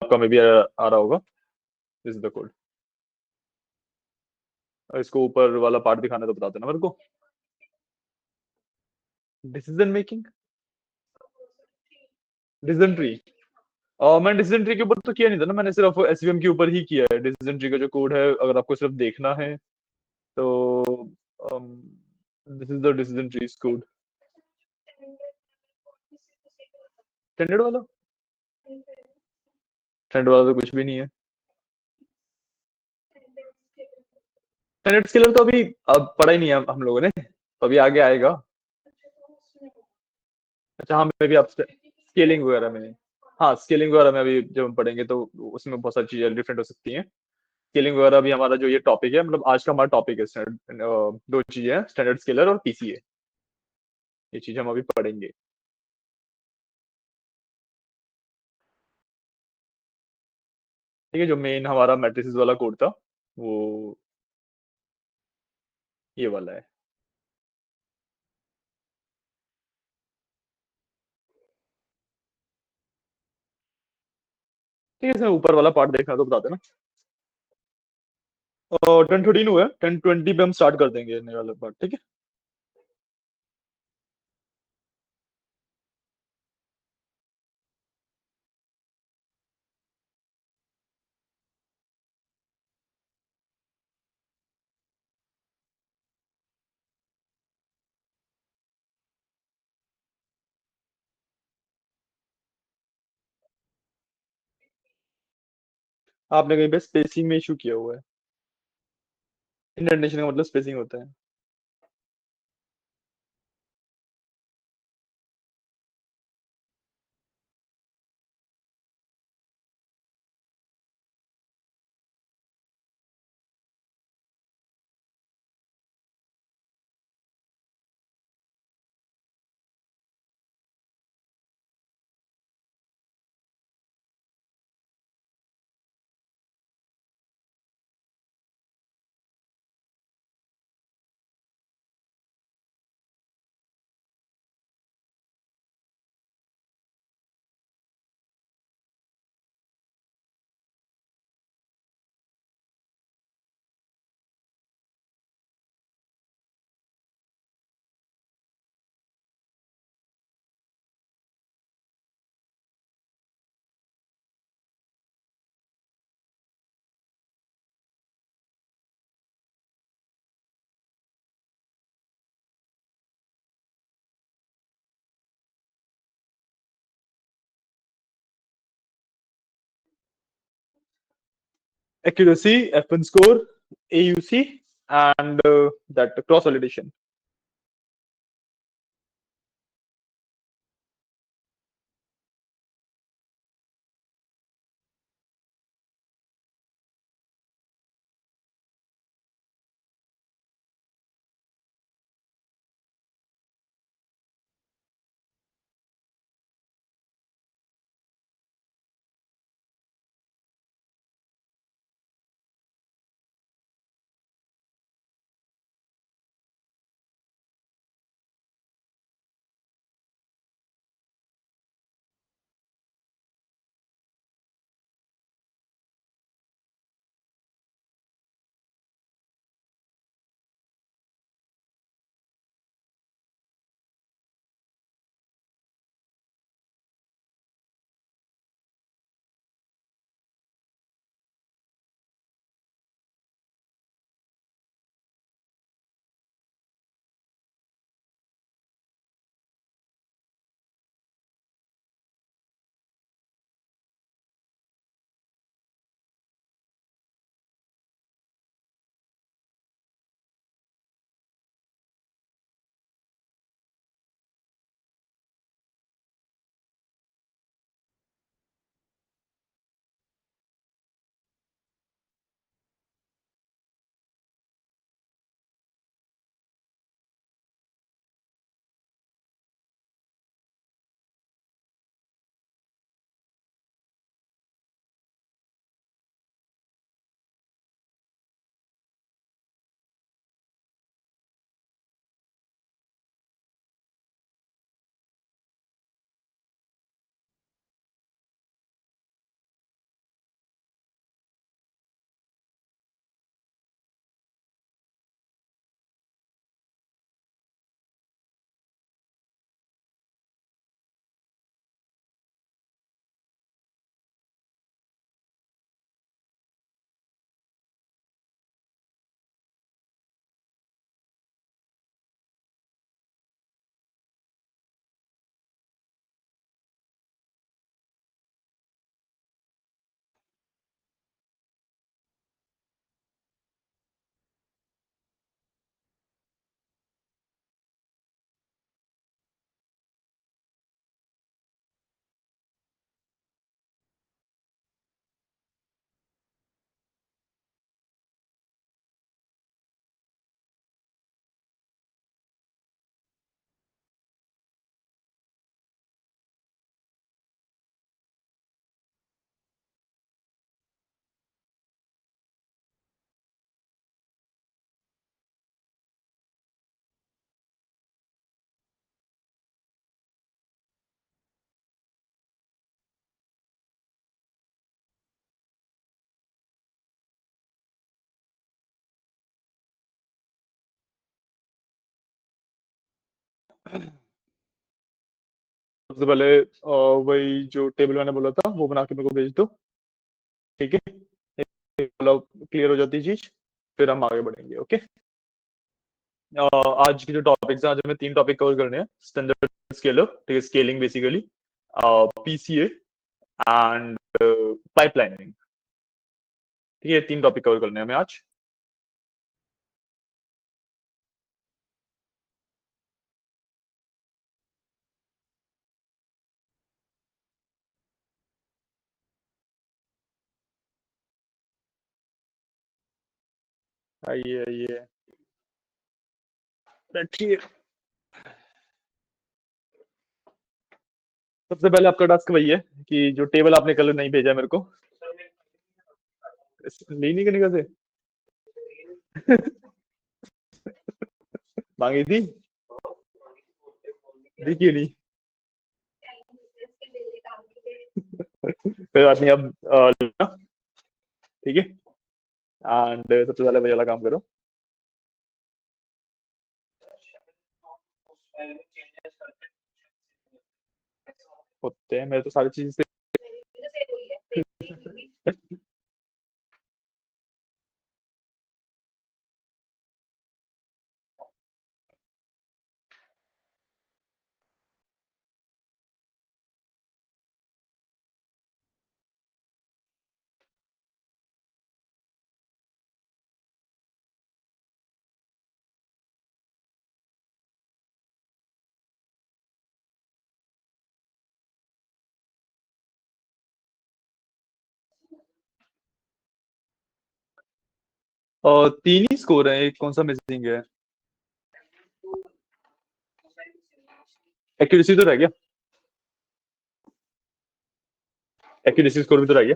आपका में भी आ रहा होगा। This is the code. इसको ऊपर वाला पार्ट दिखाना तो बता देना मेरे को। Decision making, decision tree. मैंने डिसीजन ट्री के ऊपर तो किया नहीं था ना, मैंने सिर्फ एसवीएम के ऊपर ही किया है। डिसीजन ट्री का जो कोड है, अगर आपको सिर्फ देखना है तो this is the decision trees code. Standard वाला, स्टैंडर्ड वाला तो कुछ भी नहीं है। स्टैंडर्ड स्केलर तो अभी अब पढ़ा ही नहीं है हम लोगों ने, तो अभी आगे आएगा। अच्छा हाँ, मे भी आप स्केलिंग वगैरह में, हाँ स्केलिंग वगैरह में अभी जब हम पढ़ेंगे तो उसमें बहुत सारी चीजें डिफरेंट हो सकती हैं। स्केलिंग वगैरह भी हमारा जो ये टॉपिक है, मतलब आज का हमारा टॉपिक है स्टैंडर्ड, दो चीजें हैं, स्टैंडर्ड स्केलर और पीसीए। ये चीज हम अभी पढ़ेंगे। ठीक है, जो मेन हमारा मैट्रिसेस वाला कोड था वो ये वाला है। ठीक है, इसमें ऊपर वाला पार्ट देखना तो बता देना। 10:13 हुआ है, 10:20 पे हम स्टार्ट कर देंगे नए वाला पार्ट, ठीक है। आपने कहीं पे स्पेसिंग में इशू किया हुआ है। इंडेंटेशन का मतलब स्पेसिंग होता है। Accuracy, FN score, AUC, and that cross validation. सबसे पहले वही जो टेबल मैंने बोला था वो बना के मेरे को भेज दो। ठीक है, मतलब क्लियर हो जाती है चीज, फिर हम आगे बढ़ेंगे। ओके। आज की जो टॉपिक्स हैं, आज हमें 3 टॉपिक कवर करने हैं। स्टैंडर्ड स्केलर, ठीक है, scaling basically, PCA and pipelining. ठीक है, 3 टॉपिक कवर करने हैं हमें आज। आइए आइए, बैठिए। सबसे पहले आपका टास्क वही है कि जो टेबल आपने कल नहीं भेजा मेरे को, नहीं नहीं करने का से मांगी थी, दी क्यों नहीं? कोई बात नहीं, अब लेना। ठीक है, एंड सबसे पहले वही वाला काम करो। होते हैं, मेरे तो सारी चीजें और 3 ही स्कोर है, एक कौन सा मिसिंग है? एक्यूरेसी तो रह गया, एक्यूरेसी स्कोर भी तो रह गया।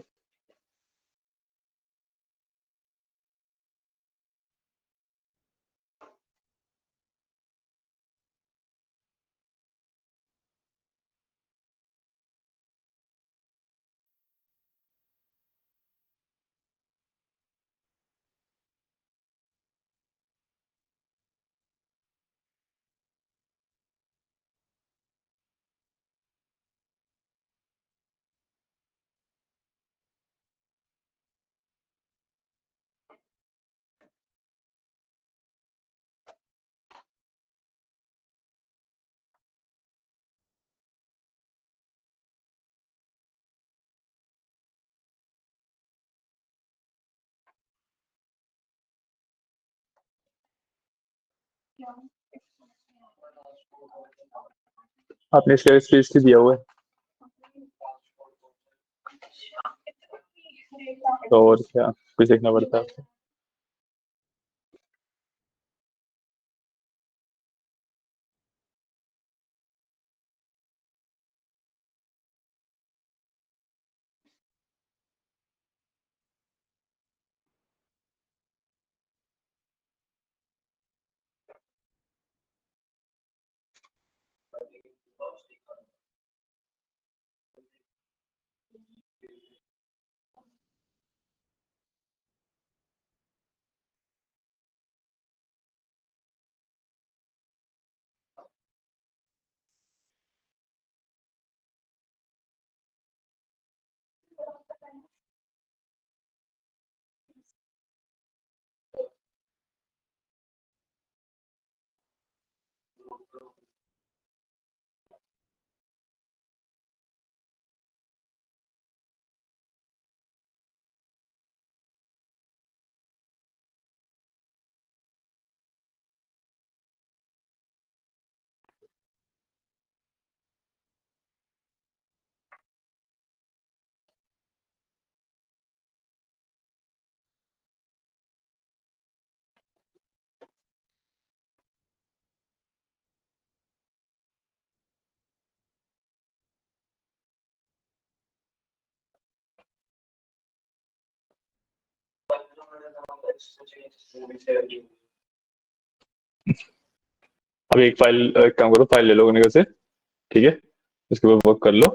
आपने शेयर स्पेस दिया हुआ है, तो और क्या, कुछ देखना पड़ता है। अब एक काम करो, फाइल ले लो अपने घर से। ठीक है, उसके ऊपर वर्क कर लो,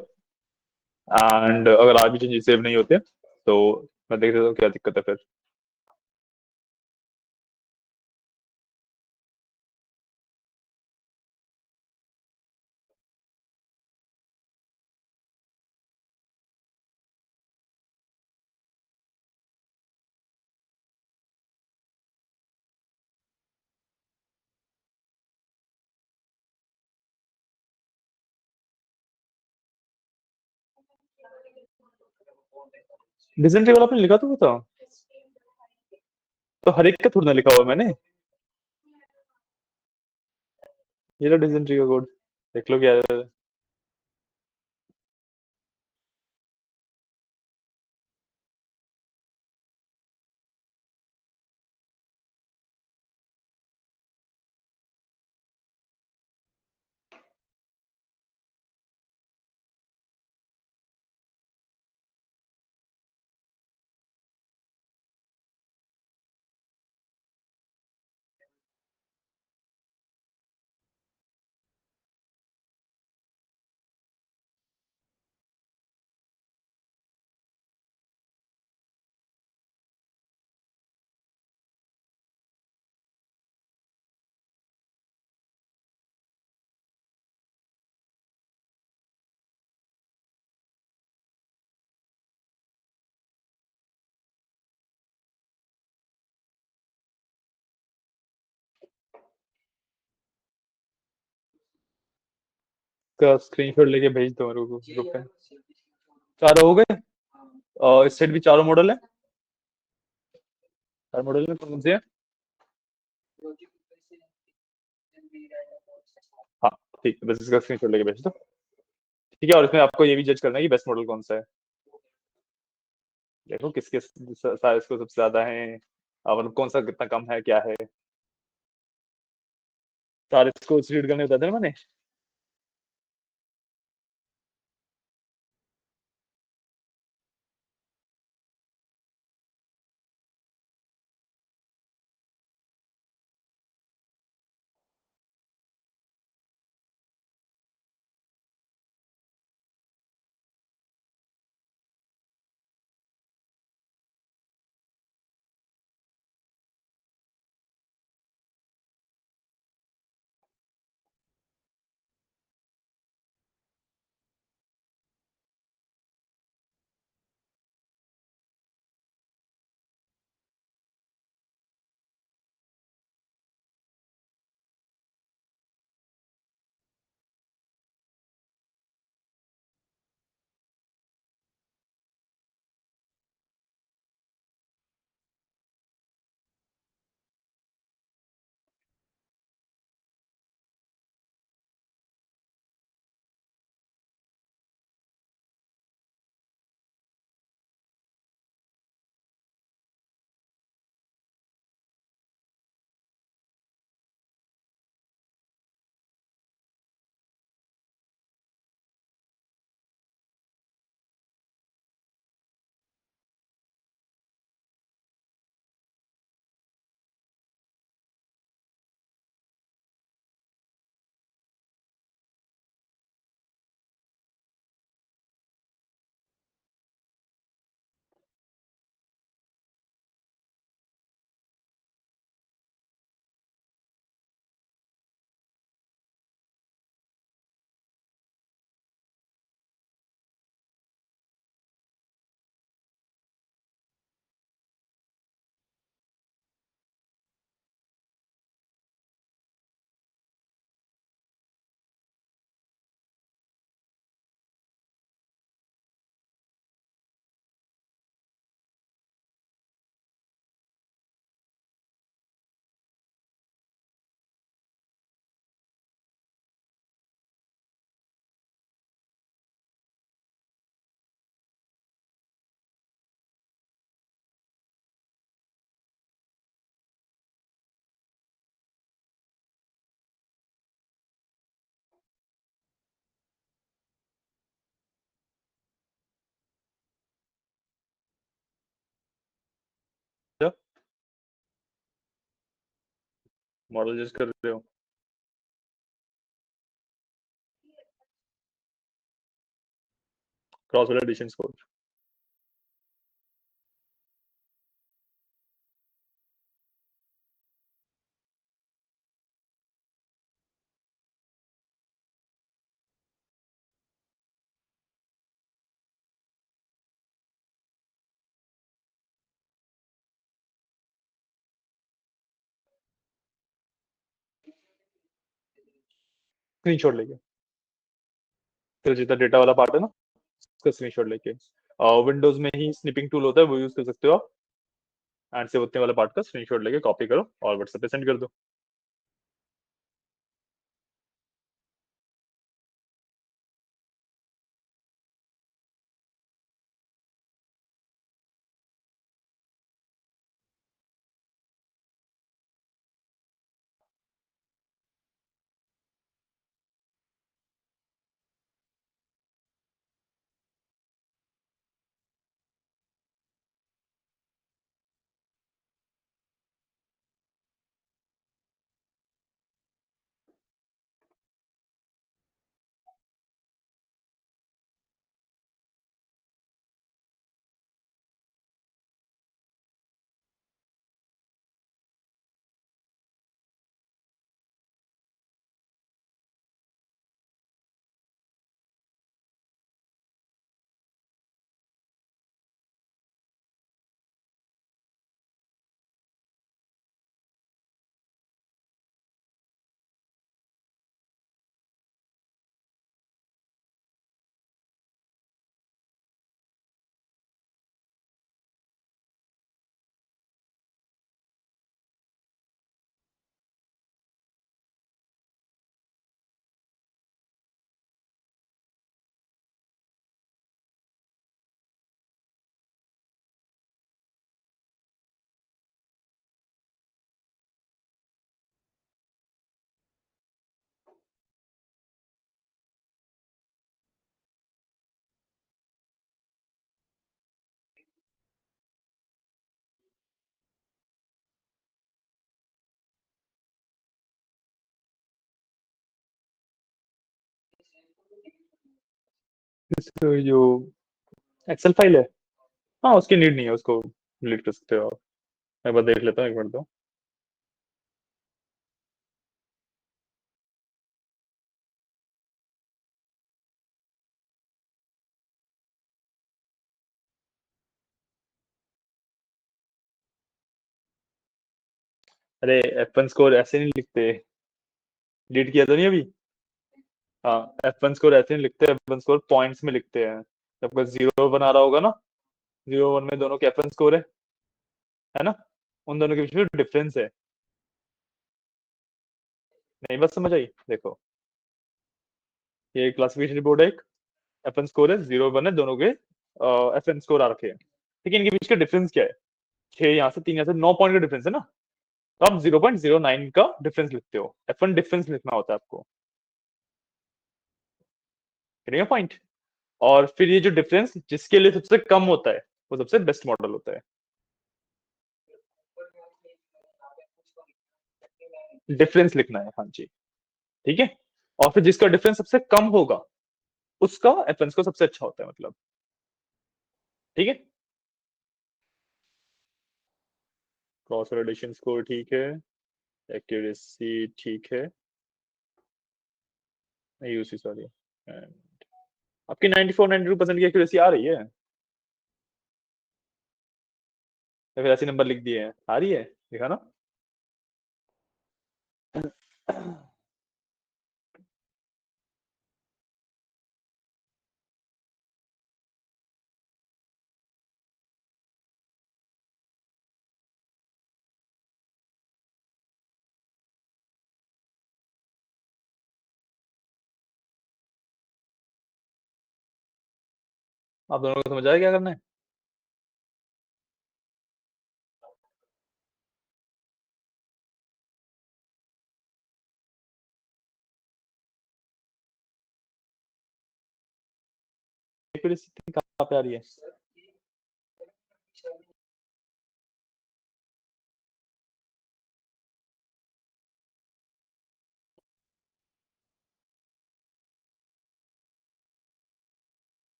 एंड अगर आज भी चेंजेस सेव नहीं होते तो मैं देख लेता हूँ क्या दिक्कत है फिर। डिजेंट्री वाला आपने लिखा तो था। तो हर एक का थोड़ा ना लिखा हुआ मैंने। ये लो डिजेंट्री का कोड, देख लो क्या है। का स्क्रीनशॉट लेके भेज दो मेरे को ग्रुप पे। चारों हो गए। इस सेट भी चारों मॉडल है। चार मॉडल में कौन कौन से हैं? हाँ ठीक है, बस इसका स्क्रीनशॉट लेके भेज दो। ठीक है, और इसमें आपको ये भी जज करना है कि बेस्ट मॉडल कौन सा है। देखो किसके साइज को सबसे ज्यादा है, और कौन सा कितना कम है क्या है। सारे इसको रीड करने बताते हैं ना मैंने। मॉडल जज कर रहे हो। Cross validation score. स्क्रीनशॉट लेके, फिर जितना डेटा वाला पार्ट है ना, उसका स्क्रीनशॉट लेके। विंडोज में ही स्निपिंग टूल होता है, वो यूज कर सकते हो आप। एंड से उतने वाले पार्ट का स्क्रीनशॉट लेके कॉपी करो और व्हाट्सएप पे सेंड कर दो। तो जो एक्सेल फाइल है, हाँ उसकी नीड नहीं है, उसको डिलीट कर सकते हो आप। मैं एक बार देख लेता हूँ, एक मिनट दो। अरे F1 स्कोर ऐसे नहीं लिखते। डिलीट किया तो नहीं अभी? हाँ, F1 स्कोर ऐसे नहीं लिखते, F1 स्कोर पॉइंट्स में लिखते हैं। जब आपका 0-1 आ रहा होगा ना, 0-1 में दोनों के F1 स्कोर है ना, उन दोनों के बीच में डिफरेंस है। नहीं बात समझ आई? देखो, ये क्लासिफिकेशन बोर्ड है, एक F1 स्कोर है, 0-1 है, दोनों के FN स्कोर आ रखे हैं। ठीक है, इनके बीच का डिफरेंस क्या है? 6 यहाँ से, 3 यहाँ से, 9 पॉइंट का डिफरेंस है ना। तो आप 0.09 का डिफरेंस लिखते हो, F1 डिफरेंस लिखना होता है आपको। पॉइंट। और फिर ये जो डिफरेंस जिसके लिए सबसे कम होता है, वो सबसे बेस्ट मॉडल होता है। डिफरेंस लिखना है, हाँ जी। ठीक है। और फिर जिसका डिफरेंस सबसे कम होगा, उसका F1 को सबसे अच्छा होता है, मतलब। ठीक है। क्रॉस वैलिडेशन स्कोर ठीक है, एक्यूरेसी ठीक है, यूसी सॉरी। आपकी 94-92% की एक्यूरेसी आ रही है, या फिर ऐसे नंबर लिख दिए हैं? आ रही है, देखा ना। आप दोनों को समझ आया क्या करना है? एक्यूरेसी कहाँ पे आ रही है?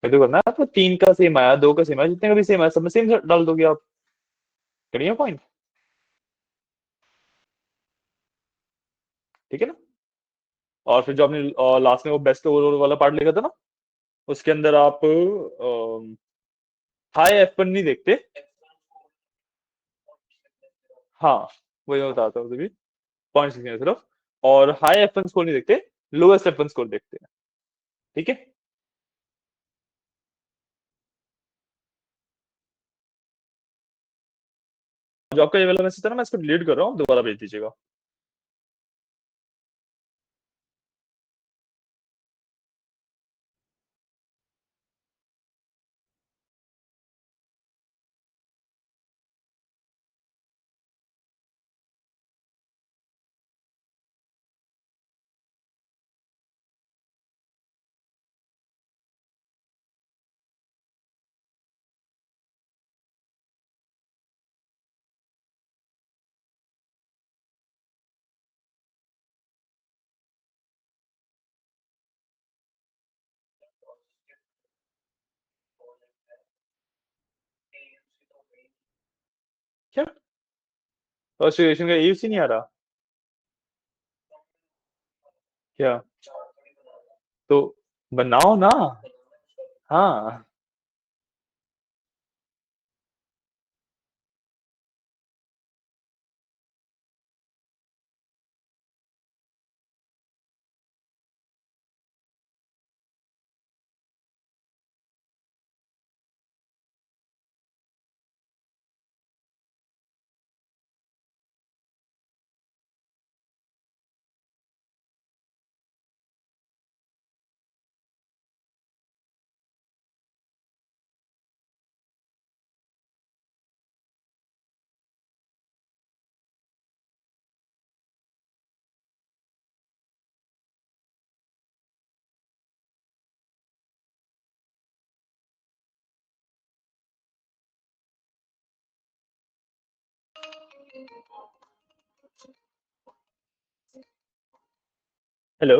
मैं तो करना है आपको, 3 का सेम आया, 2 का सेम आया, जितने का भी सेम आया सब में सेम डाल दोगे आप। करिए पॉइंट। ठीक है ना। और फिर जो आपने लास्ट में वो बेस्ट ओवरऑल वाला पार्ट लिखा था ना, उसके अंदर आप हाई F1 नहीं देखते। हाँ, वही मैं बताता हूँ अभी, पॉइंट्स लिखने हैं सिर्फ। और हाई F1 स्कोर नहीं देखते, लोएस्ट F1 स्कोर देखते हैं। ठीक है। जो आपका ये वाला मैसेज था ना, मैं इसको डिलीट कर रहा हूँ, दोबारा भेज दीजिएगा। क्या फर्स्ट का AUC नहीं आ रहा? क्या? तो बनाओ ना। हाँ। हेलो।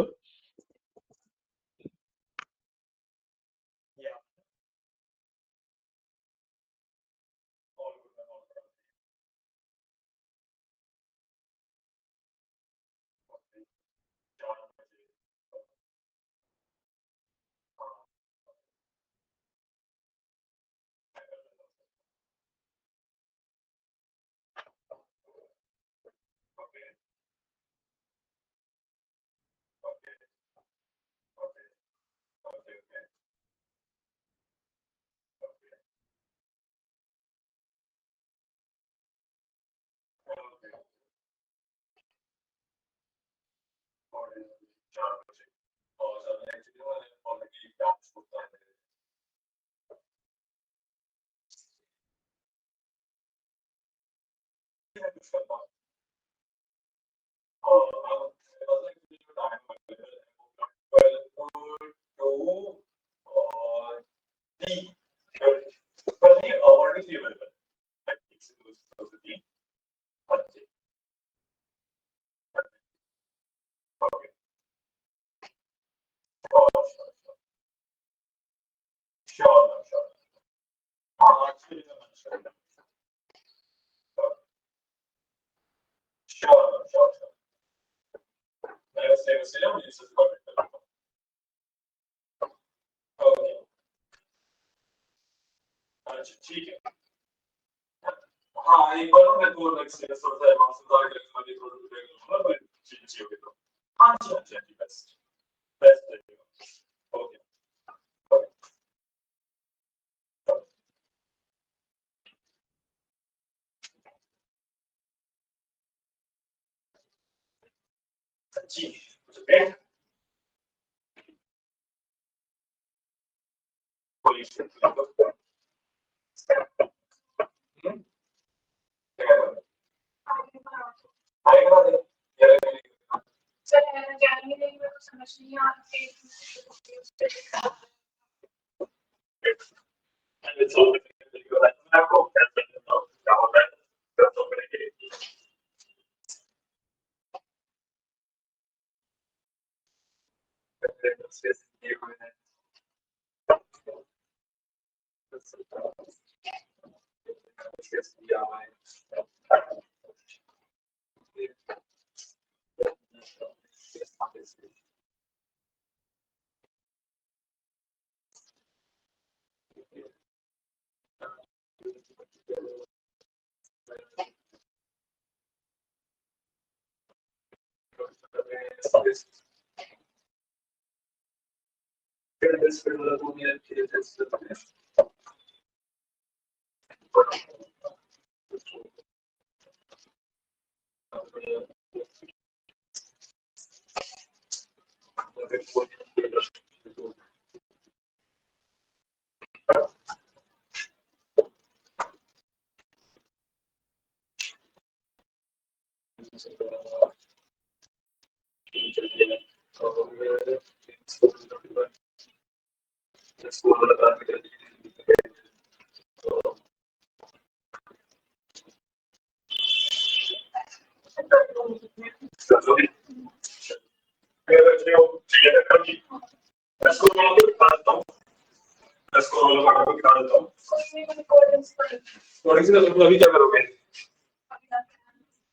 अभी क्या करोगे?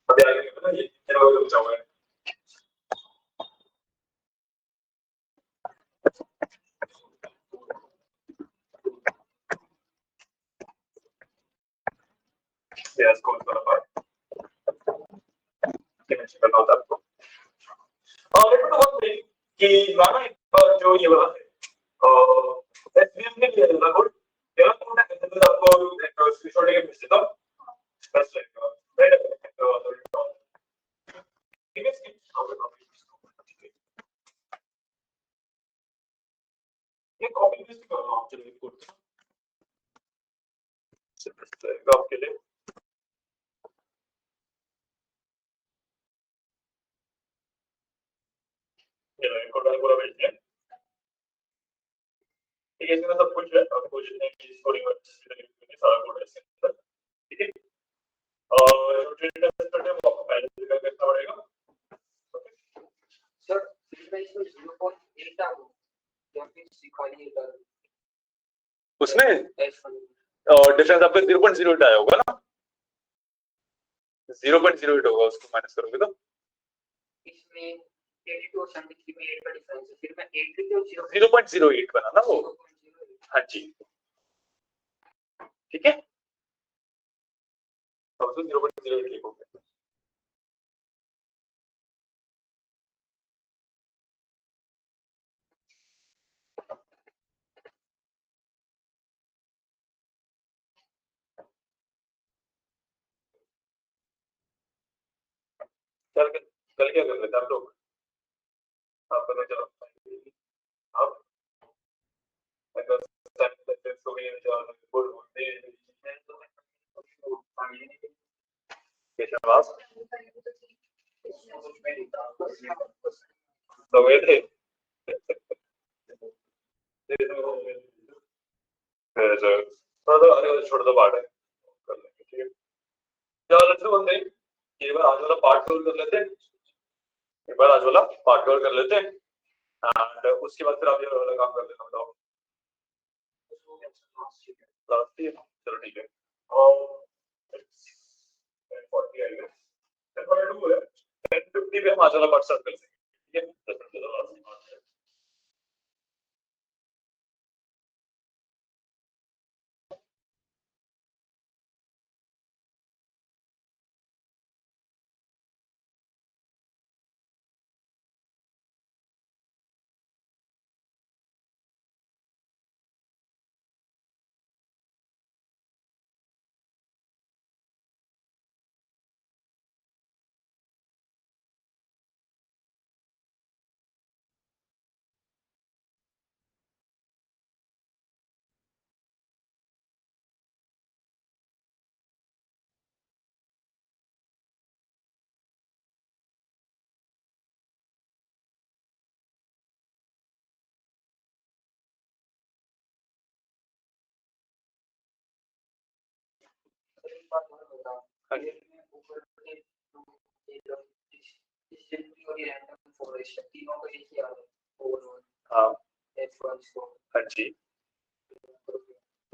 अभी आगे ना ये क्या होगा? Yes, कौन सा नंबर? कैसे करना होता है आपको? लेकिन तो बहुत नहीं कि गाना जो ये वाला है एसबीएम ने किया था गुड ये वाला तो आपको एक स्क्रीनशॉट लेके भेज देता हूं बस लाइक राइट ठीक है ये कॉपी पेस्ट कर रहा हूं चलिए कोड आपके लिए ये कोड पूरा भेज दिया ठीक है इसमें सब कुछ है आपको जितने भी स्कोरिंग सारा कोड है इसके अंदर ठीक है और जो ट्रेड टेस्ट करते हैं वो आपको पहले से करना पड़ेगा सर इसमें 0.8 डालो या फिर सिखाइए इधर उसमें डिफरेंस आपका 0.08 आया होगा ना 0.08 होगा उसको माइनस करोगे तो इसमें 82 और 73 में 8 का डिफरेंस है फिर मैं 83 और 0.08 बना ना वो हाँ जी ठीक है तो 0.08 लिखोगे कल कल क्या कर लेते हैं आप लोग आप पता चला आप अगर टाइम तक सो गए जो बोल बोलते हैं कैसे आवाज तो गए थे छोड़ दो पार्ट है कर लेंगे ठीक है चलो लेट्स डू वन थिंग एक बार आज वाला पार्ट कवर कर लेते हैं एक बार आज वाला पार्ट कवर कर लेते हैं एंड उसके बाद फिर आप ये वाला काम कर लेना बताओ लास्ट ईयर चलो ठीक है और 1040 आई गेस 1042 है 1050 पे हम आज वाला पार्ट स्टार्ट कर लेंगे ठीक है 10 मिनट लास्ट पार्ट है हाँ जी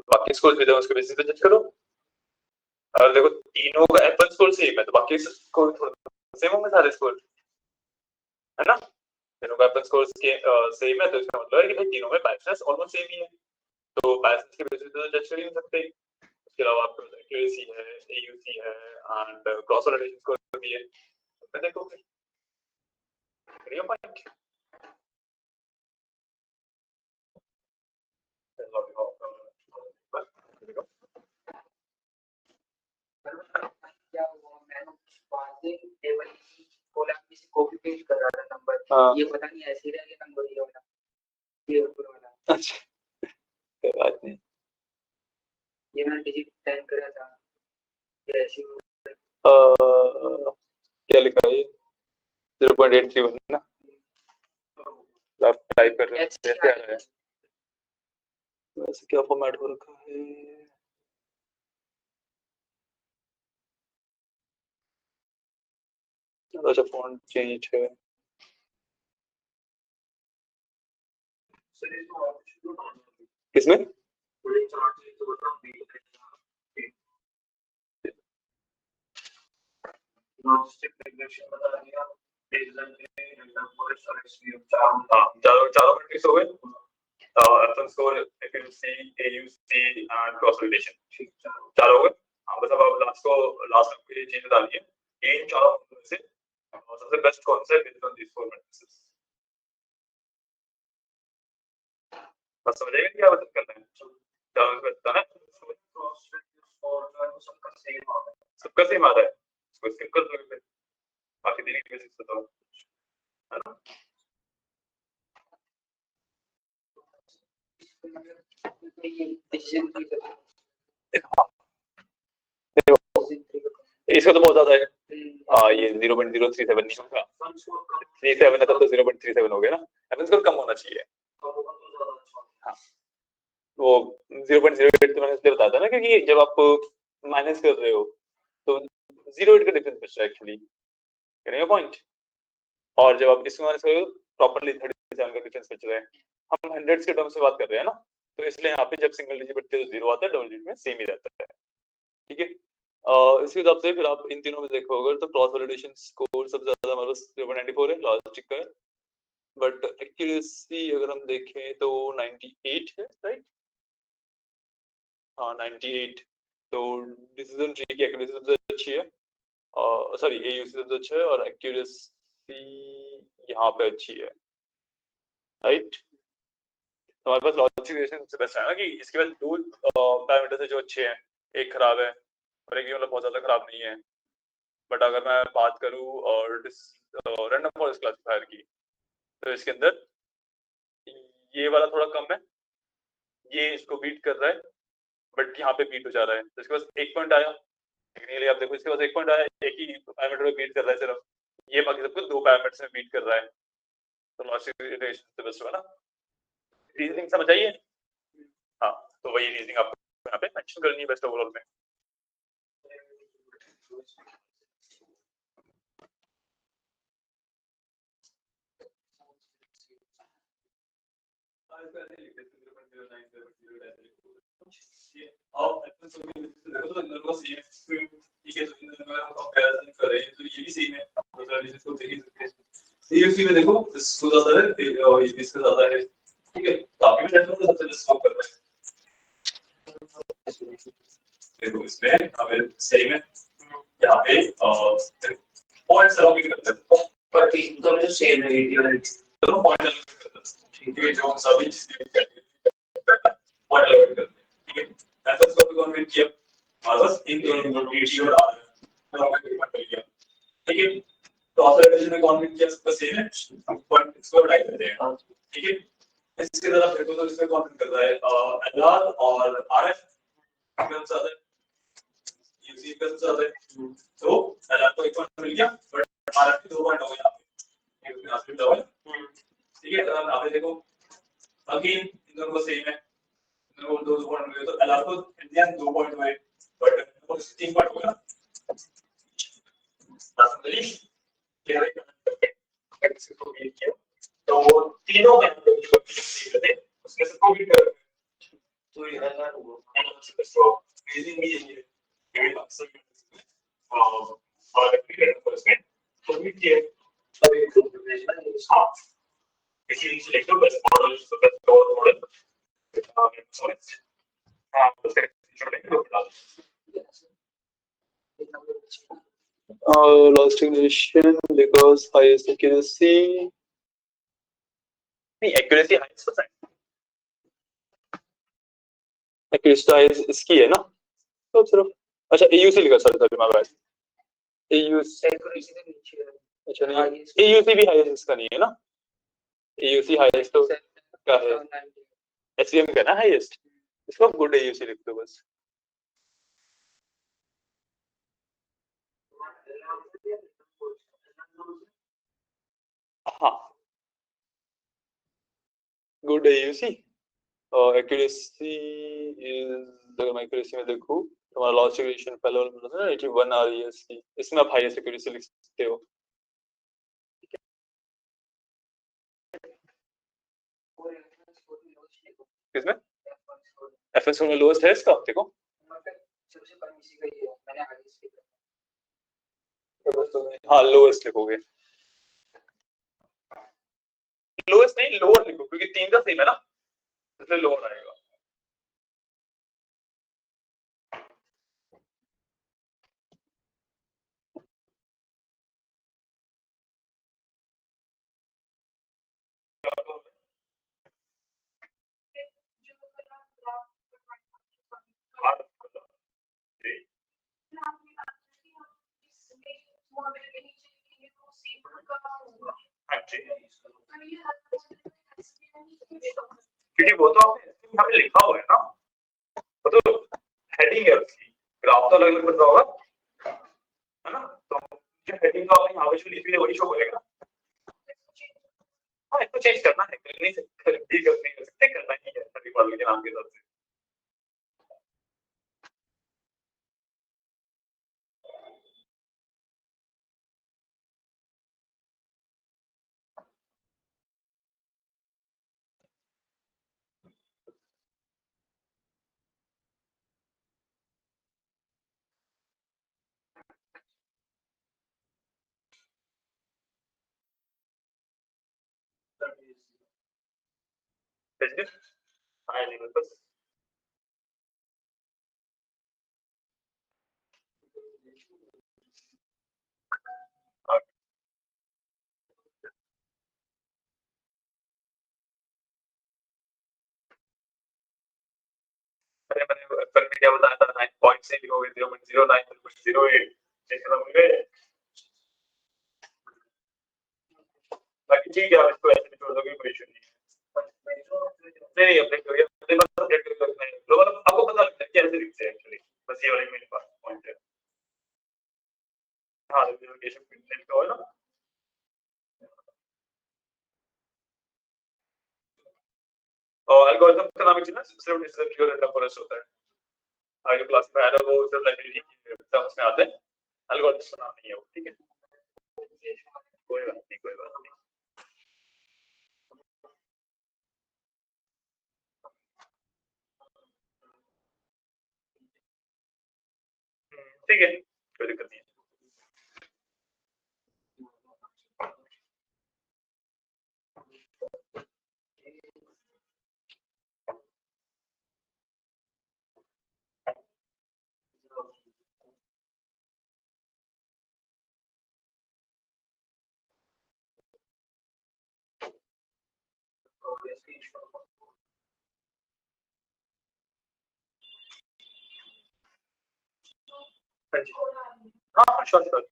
बाकी स्कोर भी उसके बेसिस पे जज करो और देखो तीनों का एप्पल स्कोर सेम है तो बाकी स्कोर थोड़ा सेम होंगे सारे स्कोर है ना तीनों का एप्पल स्कोर सेम है तो इसका मतलब है कि भाई तीनों में बायसेस ऑलमोस्ट सेम ही है तो बायसेस के बेसिस पे जज कर ही नहीं सकते उसके अलावा आपके पास एक्यूरेसी है एयूसी है एंड क्रॉस वैलिडेशन स्कोर भी है तो देखो Getting your point? ये पता नहीं ऐसे ही रह गया नंबर ये वाला, ये ऊपर वाला। अच्छा, कोई बात नहीं। ये मैंने डिजिट टाइप करा था, ये ऐसे क्या लिखा है? 0.831 ना? आप टाइप कर रहे हैं, कैसे आ रहा है? वैसे क्या फॉर्मेट हो रखा है? अच्छा, फॉन्ट चेंज है। किसमें? चारों मैट्रिक्स हो गए। Reference score, efficiency, AUC and cross validation, चारों हो गए। बस अब आप लास्ट में ये चीज डालिए, इन चारों में से सबसे बेस्ट कौन सा है based on this four matrices. बस समझेगा क्या मतलब करना है? चारों में बताना है, सबका सेम आ रहा है, इसको सिंपल लगे, बाकी देने की बेसिस बताओ, है ना? इसका तो बहुत ज्यादा है। ये 0.037 नहीं होगा, 37 है तब तो 0.37 हो गया ना, एफिशिएंसी कम होना चाहिए। हाँ, वो 0.08 तो मैंने इसलिए बताया था ना, क्योंकि जब आप माइनस कर रहे हो तो 0.8 का डिफरेंस बच रहा है एक्चुअली, कहने का पॉइंट। और जब आप इसमें माइनस करोगे प्रॉपर्ली 37 का डिफरेंस बच रहा है। हम हंड्रेड्स के टर्म से बात कर रहे हैं ना, तो इसलिए यहाँ पे जब सिंगल डिजिट बढ़ती है तो 0 आता है, डबल डिजिट में सेम ही रहता है। ठीक है, इसके हिसाब से फिर आप इन तीनों में देखो अगर, तो क्रॉस वैलिडेशन स्कोर सबसे ज्यादा हमारे पास 0.94 है, लॉजिक का है। बट एक्यूरेसी अगर हम देखें तो 98 है, राइट? हाँ 98। तो डिसीजन ट्री की एक्यूरेसी सबसे अच्छी है, सॉरी एयूसी सबसे अच्छा है, और एक्यूरेसी यहाँ पे अच्छी है, राइट? तो हमारे पास लॉजिक रिलेशन सबसे बेस्ट है ना, कि इसके पास दो पैरामीटर्स है जो अच्छे हैं, एक खराब है और एक मतलब बहुत ज्यादा खराब नहीं है। बट अगर मैं बात करूँ और रैंडम फॉरेस्ट क्लासिफायर की, तो इसके अंदर ये वाला थोड़ा कम है, ये इसको बीट कर रहा है, बट यहाँ पे बीट हो जा रहा है। तो इसके पास एक पॉइंट आया, टेक्निकली आप देखो इसके पास एक पॉइंट आया, एक ही पैरामीटर में बीट कर रहा है सिर्फ, ये बाकी सबको दो पैरामीटर्स में बीट कर रहा है। तो लॉजिक रिलेशन से बेस्ट होगा ना। रीजनिंग समझ आइए? हाँ, तो वही रीजनिंग आपको यहाँ पे मेंशन करनी है बेस्ट ओवरऑल में। देखो इसको ज्यादा है, इसका ज्यादा है, ठीक है, काफी भी सबसे डिस्कस कर रहे हैं। देखो इसमें हमें सही में यहाँ पे पॉइंट्स अलॉकेट करते हैं, पर दोनों जो सेम है, दोनों पॉइंट अलॉकेट करते हैं, ठीक है, जो सभी पॉइंट अलॉकेट करते हैं, ठीक है। ऐसा इसको कॉन्वेंट किया, बस इन दोनों वीडियो और अलॉकेट कर लिया, ठीक है। तो ऑपरेशन में कॉन्वेंट किया सबका सेम है, पॉइंट इसको राइट करते हैं, ठीक है। इसके तरफ देखो तो इसमें कॉन्वेंट कर रहा है एलआर और आरएफ का ज्यादा है, यूसी का ज्यादा है, तो एलआर को एक पॉइंट मिल गया, बट आरएफ के 2 पॉइंट हो गए यहाँ पे, ये यहाँ पे डबल, ठीक है। अगर आप देखो अगेन इन दोनों को सेम है, दो पॉइंट मिले, तो एलआर को इंडियन 2 पॉइंट हुए, बट को 3 पॉइंट हो गया। तो तीनों में उसमें से कोई भी कर, तो ये एलआर हुआ, रीजनिंग भी यही है, ये अक्सर और इसमें तो भी किया, अब एक हाँ इसी select best model, best model, sorry हाँ बस एक छोटे ग्रुप डाल Lost ignition because highest accuracy. नहीं accuracy highest percent. Accuracy इसकी है ना? तो सिर्फ अच्छा AUC लिखा सर my bad. AUC अच्छा नहीं AUC भी highest इसका नहीं है ना? AUC highest तो क्या है? SCM का ना highest. इसको good AUC लिख दो बस. हाँ. Good AUC. Accuracy is अगर मैं accuracy में देखूँ तुम्हारा loss ignition पहले वाला मतलब ना 81 RESC इसमें आप highest accuracy लिख सकते हो. किसमें? FS में lowest है इसका देखो. सबसे कम इसी का ही है मैंने हाईएस्ट लिखा. हाँ lowest लिखोगे. lowest नहीं lower लिखो क्योंकि 3 का सेम है ना इसलिए lower आएगा. क्योंकि वो तो आपने हमें लिखा हुआ है ना वो तो हेडिंग है उसकी ग्राफ तो अलग अलग बन रहा होगा है ना तो जो हेडिंग का आपने यहाँ पे जो लिखी है वही शो करेगा. हाँ इसको चेंज करना है करने से करनी कर सकते करना ही है सभी मॉडल के नाम के हिसाब से. हाँ नहीं बस अरे मैंने कल भी क्या बताया था 9 पॉइंट से लिखोगे 0.09 0.08 जैसे हम गए बाकी ठीक है आप इसको ऐसे भी छोड़ दोगे कोई इशू नहीं है. नहीं अपने करिए अपने पास सब्जेक्ट करके रखना है ग्लोबल आपको पता लगता है कैसे दिखते हैं एक्चुअली बस ये वाली मेरे पास पॉइंट है. हाँ लोकेशन पिन का हो ना और एल्गोरिथम का नाम है ना सिर्फ डिसीजन ट्री और रैंडम फॉरेस्ट होता है. आगे क्लास में आया वो सिर्फ लाइब्रेरी समझ में आते हैं एल्गोरिथम का नाम नहीं है वो. ठीक है कोई बात नहीं कोई बात नहीं. ठीक है कोई दिक्कत नहीं है. हाँ श्योर श्योर.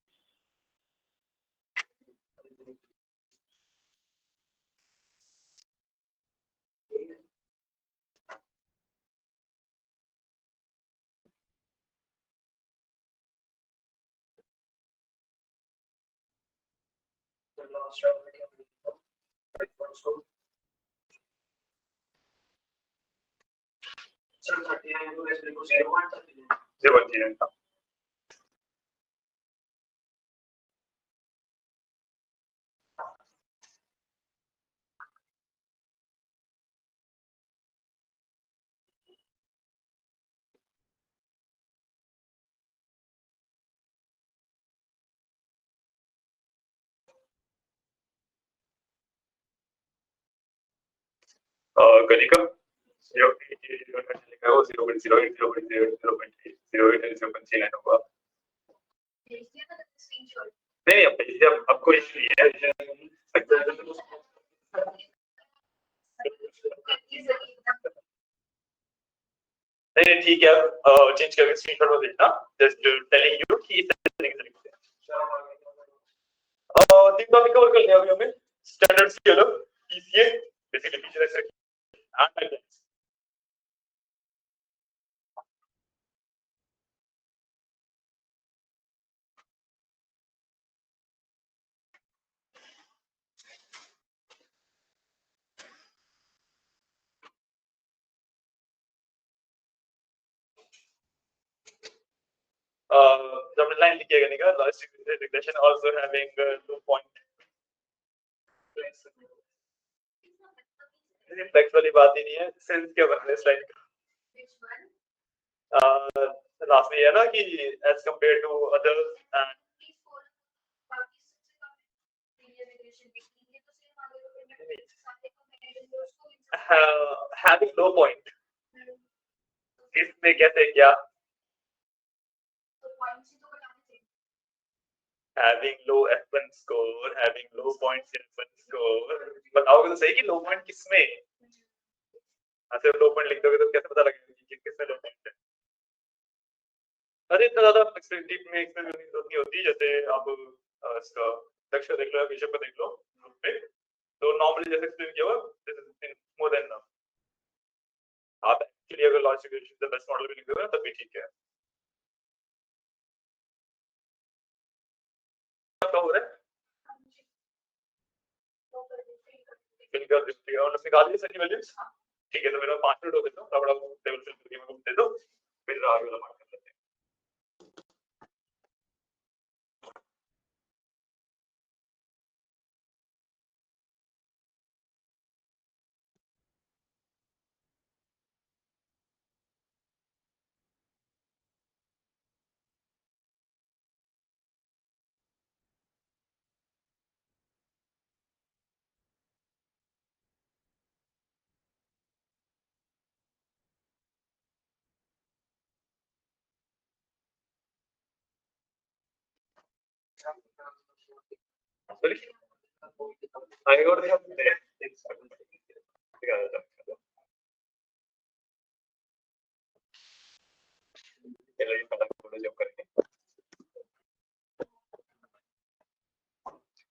गणिका 0.0 0.0 0.0 0.0 0.0 0.0 होगा. नहीं अब भेज दिया, अब कोई इशू नहीं है। नहीं नहीं ठीक है, चेंज करके स्क्रीनशॉट में भेजना, जस्ट टेलिंग यू कि इस तरीके से। 3 टॉपिक कवर कर लिया अभी हमें, standard scale PCA basically feature extraction and pipelines. Submit line लिखिएगा नहीं का logistic regression also having 2 point. Flex वाली बात ही नहीं है, सेंस क्या बन रहा है इस लाइन का। लास्ट में ये है ना कि as compare to others and having low point, इसमें कैसे क्या having low F1 score, having low points in F1 score, बताओगे तो सही कि लो पॉइंट किसमें। ऐसे लो पॉइंट लिख दोगे तो कैसे पता लगेगा कि किसमें लो पॉइंट है। अरे इतना ज्यादा एक्सपेरिमेंट में एक्सपेरिमेंट की जरूरत नहीं होती, जैसे आप इसका लक्ष्य देख लो या विषय को देख लो ग्रुप पे, तो नॉर्मली जैसे एक्सप्लेन किया हुआ this is more than enough. आप एक्चुअली अगर लॉजिक द बेस्ट मॉडल भी लिख दोगे तब भी ठीक है। क्या हो रहा है फिल कर दिया और निकाल दिए सही वैल्यूज। ठीक है तो मेरा 5 मिनट हो गए, तो थोड़ा टेबल फिल करके मैं दे दो, फिर आगे वाला पार्ट कर लेते हैं। सॉरी आएगा और दिखा सकते हैं दिखा देता हूं। चलो ये पता कोड जब करके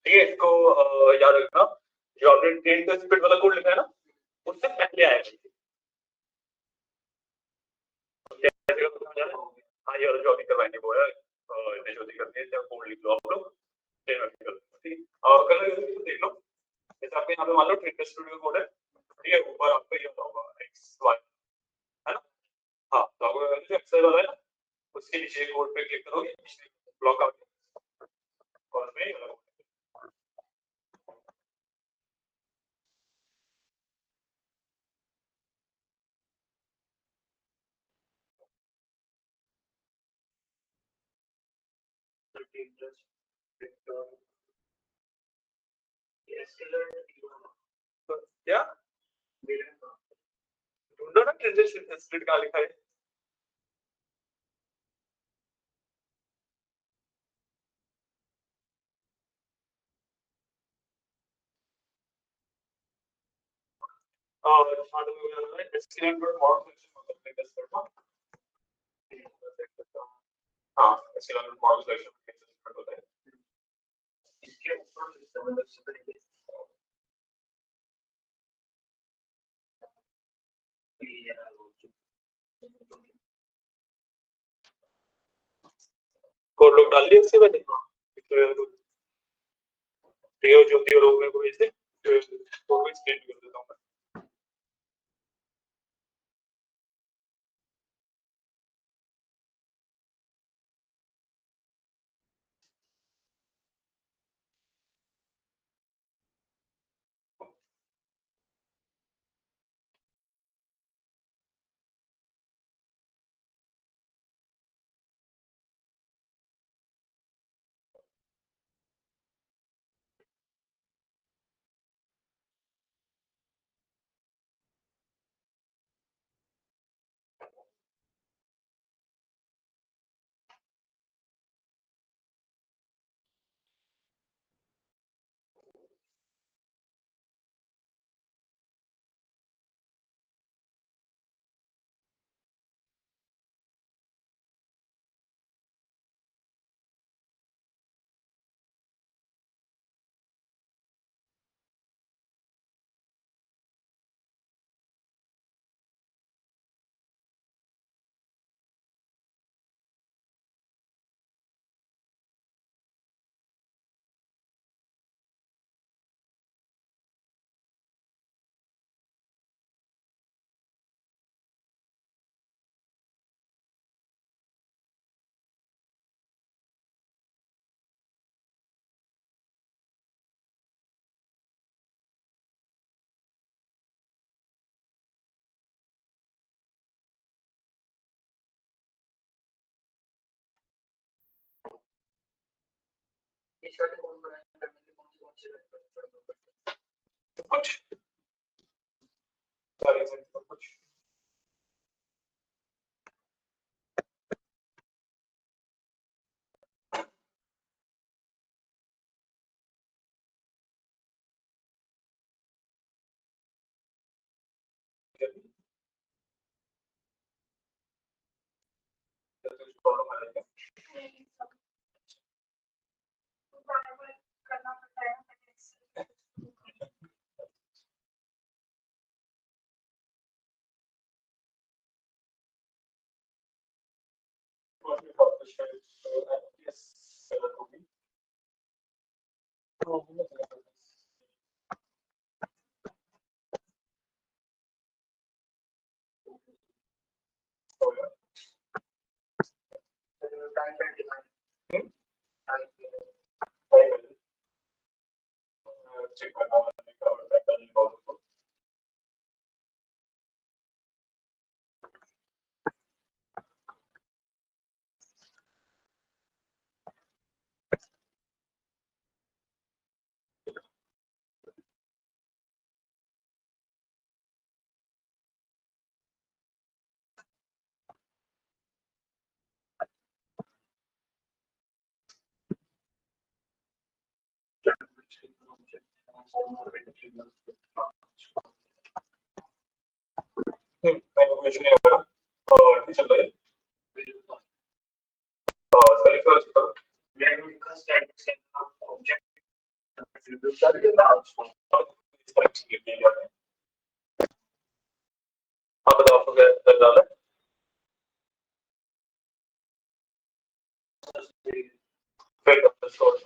ठीक है, इसको याद रखना जो आपने ट्रेन का स्पीड वाला कोड लिखा है ना उससे पहले आएगा। कैसे का समझ आ रहा है? हाँ ये वाला जो अभी करवाएंगे वो है जल्दी करके जब कोड लिख लो आप लोग ट्रेन में कर लो। ठीक और कलर इसको देख लो, जैसे आपके यहाँ पे मान लो ट्रेन स्टूडियो कोड है, ठीक है ऊपर आपको ये होगा एक्स वाई है ना। हाँ तो आपको जो एक्सेल वाला है ना उसके नीचे कोड पे क्लिक करोगे, ब्लॉक आउट और में क्या ढूंढो ना ट्रांजेक्शन स्प्लिट कहाँ लिखा है। और एसक्यूएल डॉट मॉडल सेक्शन मतलब मैं कैसे करता हूं। हां एसक्यूएल डॉट मॉडल सेक्शन कैसे होता है इसके ऊपर कोड लोग डाल दिए इससे पहले तो जो दियो लोग मेरे को भेज दे तो वो एक्सप्लेन कर देता हूं। पिछवाड़े कौन बनाए करने के कौन से कुछ सारे कुछ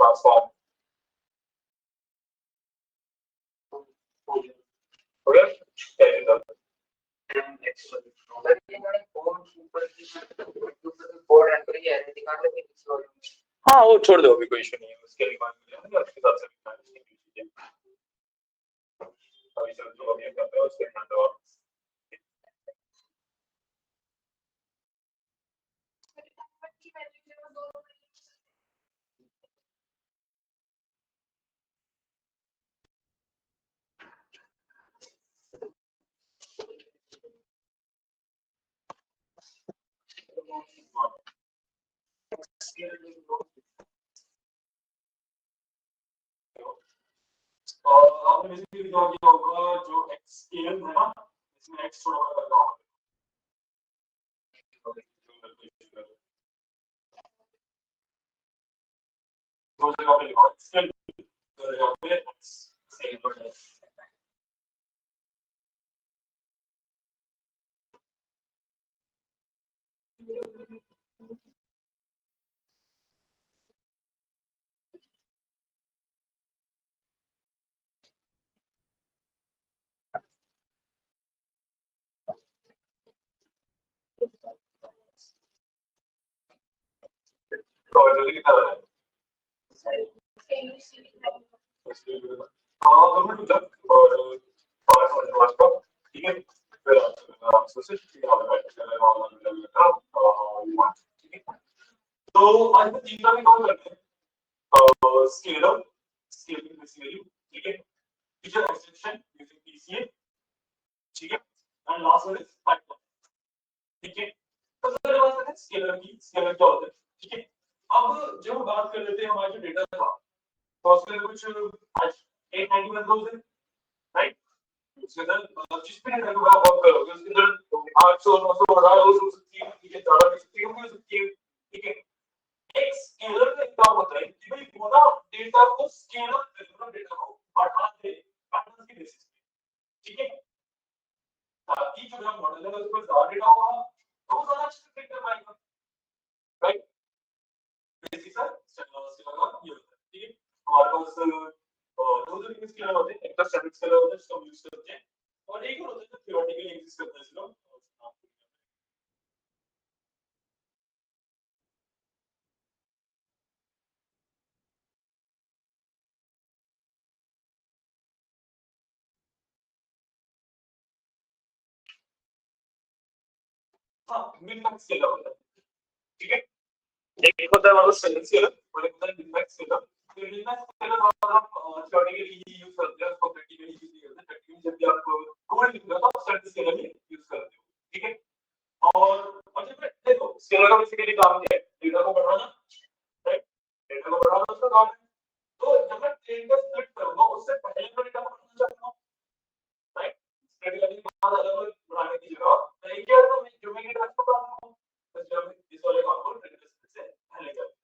transform. हाँ वो छोड़ दो, अभी कोई इशू नहीं है उसके लिए उसके साथ अभी चल जो अभी करते हैं उसके आपने बेसिकली क्या किया होगा, जो एक्सपीरियंस है ना इसमें एक्स छोटा बड़ा करना होगा। दो जगह पे लिखो एक्सपीरियंस, दो जगह पे एक्स सेम पड़ेगा। तो जल्दी कितना है हाँ तो जब और ठीक है फिर आप सोचिए कि आप ठीक है। तो आज मैं तीन का भी काम करते हैं, scale up, scaling this value, ठीक है, फीचर एक्सटेंशन यूजिंग पीसीए, ठीक है, and last one is Python, ठीक है। तो सबसे पहले बात करते हैं स्केलर की, स्केलर क्या होता है, ठीक है। अब जब हम बात कर लेते हैं हमारा जो डेटा था तो उसके लिए कुछ आज 891,000 राइट, उसके अंदर मतलब जिस भी डेटा को आप वर्क करोगे उसके अंदर 800 900 1000 हो सकती है, ठीक है, ज्यादा भी सकती है, ठीक है। एक स्केलर का काम होता है कि भाई वो ना डेटा को स्केल अप करना, डेटा को बढ़ाते पैटर्न की बेसिस पे, ठीक है, ताकि जो हम मॉडल है उसमें ज्यादा डेटा होगा तो वो ज्यादा अच्छे से ट्रेन कर पाएगा, राइट। बेसिस है स्केलर का ये होता है, ठीक है। हमारे पास दो तरीके के स्केलर होते हैं, एक तो स्टैटिक स्केलर होता है जिसको हम यूज करते हैं और एक और होता है जो थ्योरेटिकली एग्जिस्ट करता है, इसको हाँ मिनिमम स्केलर होता है, ठीक है। एक होता है हमारा स्केलर और एक होता है डिफरेंट स्केलर। तो थ्योरेटिकली यूज करते हैं, उसको प्रैक्टिकली यूज नहीं करते। प्रैक्टिकली जब भी आप कोड लिख रहे हो तो आप स्टैटिक स्केलर ही यूज करते हो, ठीक है। और जब देखो स्केलर का बेसिकली काम क्या है, डेटा को बढ़ाना, राइट, डेटा को बढ़ाना उसका काम है। तो जब मैं ट्रेन का स्प्लिट करूंगा उससे पहले मैं डेटा को बढ़ाना चाहता हूं, राइट, स्प्लिट करने के बाद अलग-अलग बढ़ाने की जगह मैं क्या करता हूं, मैं जो मैं डेटा को बढ़ाता हूं बस जब इस वाले काम को ट्रेन का स्प्लिट से पहले करता हूं,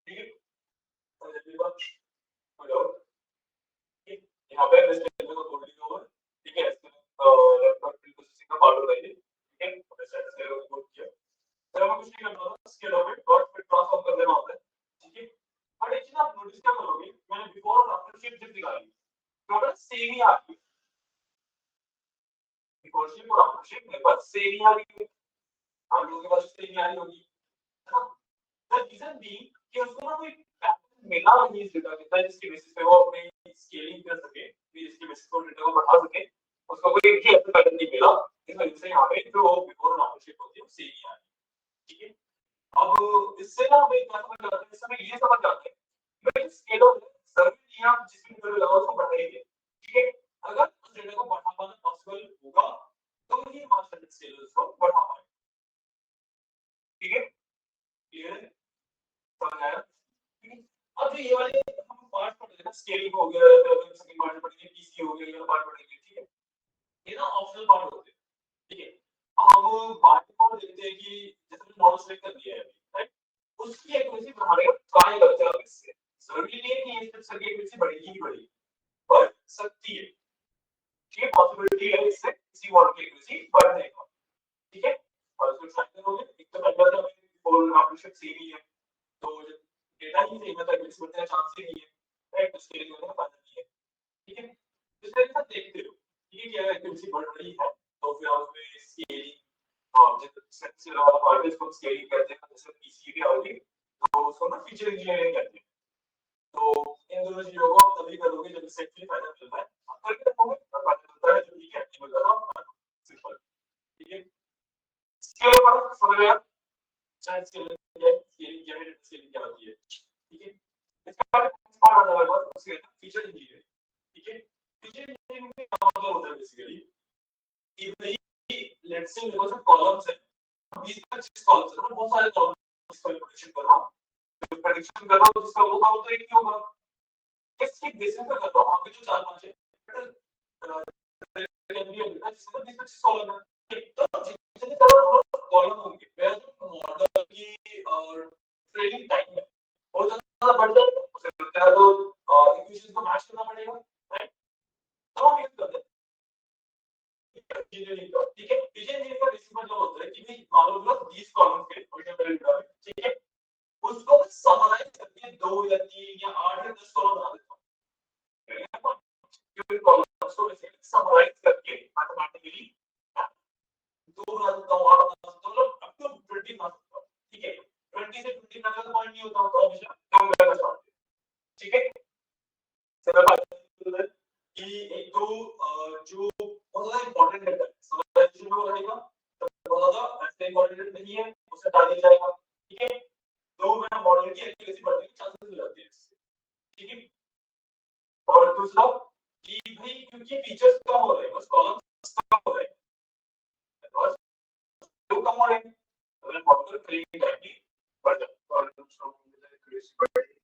ठीक है। तो जब भी बात हो यहाँ पे मैं स्केलर को कोड लिखा हुआ है, ठीक है। लगभग प्रोसेसिंग का पार्ट होता है, ठीक है। मैं स्केलर को कोड किया, फिर हमें कुछ नहीं करना होता, स्केलर में डॉट फिर ट्रांसफॉर्म कर देना होता है, ठीक है। और एक चीज आप नोटिस क्या करोगे, मैंने बिफोर और आफ्टर शेप जब दिखाई टोटल सेम ही आ रही है, बिफोर शेप और आफ्टर शेप मेरे पास सेम ही आ रही है, आप लोगों के पास सेम ही आ रही होगी, है ना। द रीजन बीइंग कि उसको ना कोई पैटर्न मिला नहीं इस डेटा के, जिसकी बेसिस पे वो अपनी स्केलिंग कर सके, जिसकी बेसिस पे डेटा को बढ़ा सके, उसका कोई एक ही ऐसा पैटर्न नहीं मिला, इस वजह से यहाँ पे जो बिफोर और आफ्टर शेप होती है वो सेम ही आ रही है, ठीक है। अब इससे ना हमें क्या समझ आता है, इससे हमें ये समझ आता है कि स्केलर जरूरी आप जिसकी तरह लगाओ उसको बढ़ाएंगे, ठीक है। अगर उस डेटा को बढ़ा पाना पॉसिबल होगा तो ही मास्टर स्केलर को बढ़ा पाएंगे, ठीक है। क्लियर है, समझ आया। अब ये वाले हम पार्ट पढ़ लेना, स्केलिंग हो गया, सेकंड पार्ट पढ़ेंगे, पीसी हो गया, ये पार्ट पढ़ेंगे, ठीक है। ये ना ऑप्शनल पार्ट होते हैं, ठीक है। हम बात को देखते हैं कि जैसे मॉडल सेलेक्ट कर दिया है, राइट, उसकी एक्यूरेसी बढ़ाने का ट्राई करते हैं इससे। जरूरी नहीं है कि ये स्टेप की एक्यूरेसी बढ़ेगी ही बढ़ेगी, बढ़ सकती है, ठीक है। पॉसिबिलिटी है इससे किसी मॉडल की एक्यूरेसी बढ़ने का, ठीक है। और इसको ट्राई करोगे, एक तो पहले वाला बिफोर आफ्टर शेप सेम ही है, तो डेटा ही सेम है तो एक्यूरेसी बढ़ने का चांस ही नहीं है, राइट। उसके लिए होने का फायदा नहीं है, ठीक है। इस तरीके से देखते हो, ठीक है, कि अगर एक्यूरेसी बढ़ रही है तो फिर आप उसमें स्केलिंग और जैसे वाला पार्ट है इसको स्केलिंग करते हैं, जैसे पीसी भी आओगे तो उसको ना फीचर इंजीनियरिंग कहते हैं। तो इन दोनों चीजों को आप तभी करोगे जब इससे एक्चुअली फायदा मिलता है, आप करके रखोगे तब फायदा मिलता है, जो ठीक है मैं कर रहा हूं सिंपल, ठीक है। स्केल पर समझ गया, चाहे स्केलिंग क्या है, स्केलिंग क्या है, स्केलिंग क्या होती है, ठीक है। इसका बाद पार्ट आता है बस उसके फीचर इंजीनियरिंग, ठीक है। फीचर इंजीनियरिंग में क्या मतलब होता है बेसिकली, कि भाई लेट्स से मेरे पास कॉलम्स है, 20-25 कॉलम्स है, बहुत सारे कॉलम्स का प्रेडिक्शन कर रहा हूं, तो प्रेडिक्शन कर रहा हूं जिसका वो काम तो एक ही होगा, किसकी बेसिस पे कर रहा हूं, आगे जो 4-5 है जिसमें 20-25 कॉलम है, तो जितने कॉलम होंगे मेरा जो मॉडल की और ट्रेनिंग टाइम है बहुत ज्यादा बढ़ जाएगा, उसे लगता है तो इक्वेशन को मैच करना पड़ेगा, राइट। तो हम यूज करते हैं इंजीनियरिंग का, ठीक है। इंजीनियरिंग का बेसिक मतलब होता है कि भाई मान लो 20 कॉलम के ठीक है, उसको समराइज करके 2 या 3 या 8 या 10 कॉलम बना देता हूं, क्योंकि कॉलम्स को बेसिकली समराइज करके मैथमेटिकली 2 बना देता हूं, 8 बना देता हूं, अप टू 20 बना सकता हूं, ठीक है। 20 से 20 तक का पॉइंट नहीं होता तो हमेशा कम करना चाहते हैं, ठीक है। सिंपल बात है कि एक तो जो बहुत ज्यादा इंपॉर्टेंट है समराइजेशन में रहेगा, तो बहुत ज्यादा ऐसे इंपॉर्टेंट नहीं है उसे हटा दिया जाएगा, ठीक है। तो मैं मॉडल की एक्यूरेसी बढ़ने के चांसेस हो जाते हैं, ठीक है। और दूसरा कि भाई क्योंकि फीचर्स कम हो रहे हैं, बस कॉलम्स कम हो रहे हैं, बस जो कम हो रहे हैं, अगर मॉडल ट्रेनिंग टाइम बढ़ जाए कॉलम्स कम होने से एक्यूरेसी बढ़ेगी,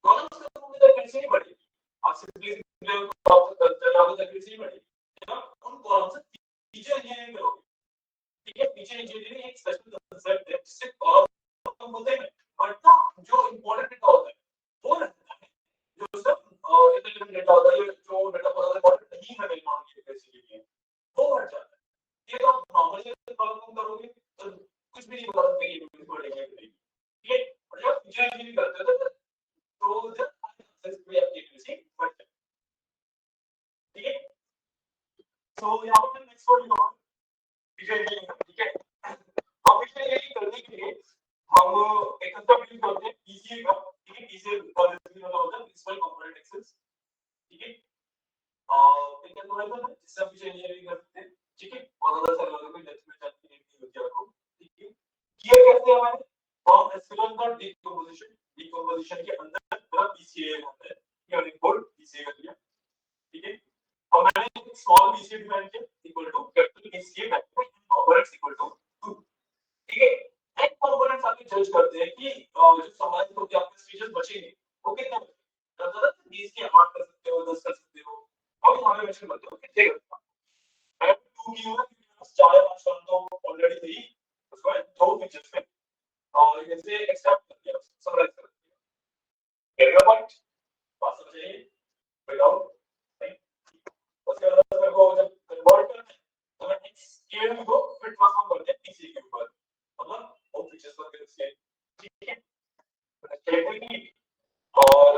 कॉलम्स कम होने से एक्यूरेसी नहीं बढ़ेगी, आप सिंपली एक्यूरेसी बढ़ेगी, है ना। उन कॉलम से फीचर इंजीनियरिंग करोगे, ठीक है। फीचर इंजीनियरिंग एक स्पेशल कांसेप्ट है जिससे कॉलम कम होते हैं और ना जो इंपॉर्टेंट डेटा होता है वो रहता है, जो सब इंटेलिजेंट डेटा होता है, जो डेटा बहुत इंपॉर्टेंट नहीं है मेरे मॉडल की एक्यूरेसी के लिए, वो हट जाता है। ये तो आप नॉर्मली कॉलम कम करोगे तो कुछ भी नहीं बता सकते कि एक्यूरेसी बढ़ेगी, ठीक है। और जब फीचर इंजीनियरिंग करते हो तो जब आपकी एक्यूरेसी बढ़ जाए, ठीक है। तो यहाँ पर नेक्स्ट वर्ड लिखो फीचर इंजीनियरिंग, ठीक है। अब फीचर इंजीनियरिंग करने के लिए हम एक कंसेप्ट यूज करते हैं पीसीए का, ठीक है। पीसीए का मतलब होता है प्रिंसिपल कंपोनेंट एक्सेस, ठीक है। और एक कंपोनेंट है जिससे हम फीचर इंजीनियरिंग करते हैं, ठीक है। बहुत ज्यादा सर लोगों को डेप्थ में जानने की नहीं होती आपको, ठीक है। किया कैसे हमारे फॉर्म एस्केलर का डिकंपोजिशन के अंदर पूरा पीसीए होता है, ये इनपुट बीसीए कर लिया, ठीक है। और मैंने स्मॉल बीसीए डिफाइन किया equal to capital BCA components equal to 2, ठीक है। एक कंपोनेंट्स आप जज करते हैं कि जो समाज होते हैं आपके फीचर्स बचेंगे वो कितने बचेंगे, ज्यादा 20 के 8 कर सकते हो, 10 कर सकते हो, और हमें मेंशन करते हो कितने करता है। 2 की होगा क्योंकि 4 या 5 टर्म तो ऑलरेडी थी, उसको दो फीचर्स में और इसे एक्सेप्ट कर दिया, समराइज कर दिया। एरिया पॉइंट पास हो जाइए विदाउट नहीं, उसके बाद मेरे को जब कन्वर्ट करना है तो मैं स्केल को फिर ट्रांसफॉर्म कर दिया पीसी के ऊपर, मतलब वो फीचर्स पर फिर स्केल, ठीक है। स्केल और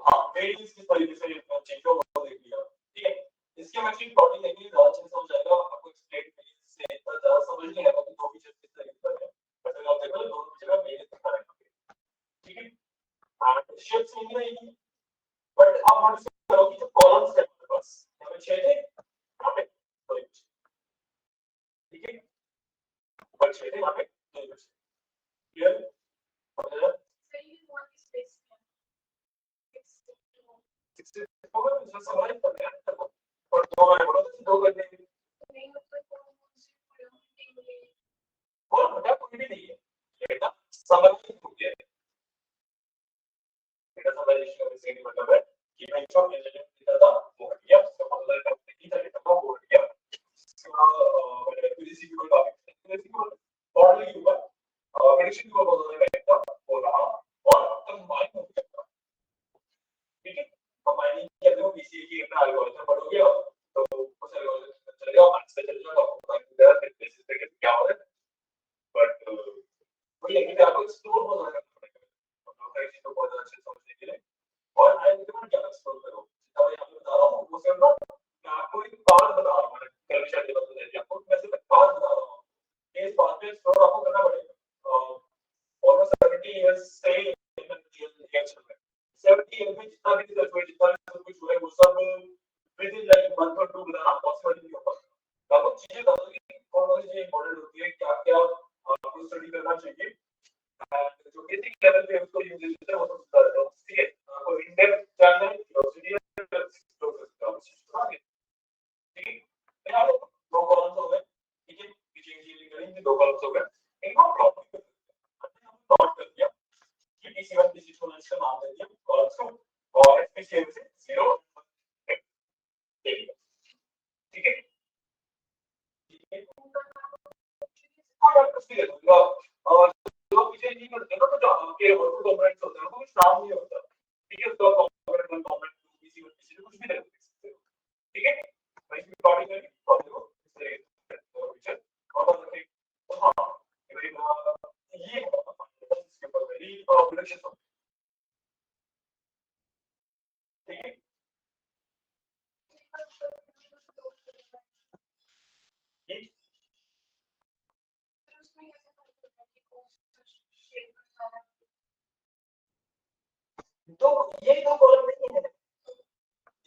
हाँ वेरिएंस किस तरीके से चेंज होगा देख लिया, ठीक है। इसके मैं एक्चुअली प्लॉटिंग देखिए ज्यादा अच्छे से समझ जाएगा आपको, स्टेट वेरिएंस से ज्यादा समझ नहीं आएगा कि दो फीचर्स किस तरीके से है, बट अगर आप देखो तो दोनों फीचर का वेरिएंस दिखा रहा है, ठीक है। एंड शेप्स नहीं रहेगी, बट आप नोटिस करो कि जो कॉलम्स है हमारे पास यहाँ पे 6 थे, यहाँ पे 2 बचे, ठीक है। और 6 थे, यहाँ पे 2 बचे, क्लियर हो गया। होगा तो सवाल करते हैं और दो बार बोलो तो दो करने हैं, और बड़ा कोई भी नहीं है, बेटा समझ हो गया है, बेटा समझ का से मतलब है कि मैं जो मैंने लिखा था वो हट गया, उसका मतलब है कि था लिखा था वो हट गया, मैंने किसी की कोई टॉपिक किसी को ऑर्डर के ऊपर प्रेडिक्शन को बोलने का था वो रहा और कंबाइन हो गया, ठीक है। कंबाइनिंग किया तो बीसीए की अपना एल्गोरिथम पढ़ोगे तो उस एल्गोरिथम चलेगा, मैथ्स पे चल जाएगा, कंप्यूटर पे बेसिस पे क्या हो रहा है, बट वही है कि आपको एक्सप्लोर बहुत ज्यादा करना पड़ेगा हर चीज को बहुत अच्छे से समझने के लिए। और आई रिकमेंड क्या एक्सप्लोर करो, जितना मैं आपको बता रहा हूँ वो सिर्फ मैं आपको एक पार्ट बता रहा हूँ, मैंने कल शायद ये बात बताई थी आपको, मैं सिर्फ एक पार्ट बता रहा हूँ, इस पार्ट पे एक्सप्लोर आपको करना पड़ेगा। ऑलमोस्ट 70 इयर्स से चल रहा है, 70 इयर्स में जितना भी रिसर्च हुआ, जितना भी सब कुछ हुआ है वो सब विद इन लाइक 1 or 2 बताना पॉसिबल नहीं हो पाता। आपको चीजें बताओ कि कौन सी चीजें इंपॉर्टेंट होती है, क्या क्या आपको स्टडी करना चाहिए, जो बेसिक लेवल पे उसको यूज करते हैं वो सब बता देता हूँ, ठीक है। आपको इन डेप्थ जानना है फिलोसफी ठीक है। यहाँ दो कॉलम्स हो गए, ठीक है, पीछे इंजीनियरिंग करेंगे, दो कॉलम्स हो गए, इनको प्लॉट कर दिया, प्लॉट कर दिया कि PC1 PC2 को इसका नाम दे दिया कॉलम्स को और एफपीसीएम से 0 दे दिया, ठीक है। और कुछ भी दे दूंगा और जो पीछे नहीं करते ना तो जो आपके आउटपुट कंपोनेंट्स होते हैं उनको कुछ नाम नहीं होता, ठीक है। उसका कंपोनेंट कंपोनेंट PC1 PC2 कुछ भी दे सकते हो, ठीक है। भाई प्लॉटिंग करेंगे प्लॉटिंग को इस तरह से फीचर और बस रखें तो हाँ ये इसके ऊपर मेरी प्रोडक्शन, ठीक है। तो ये दो कॉलम नहीं है,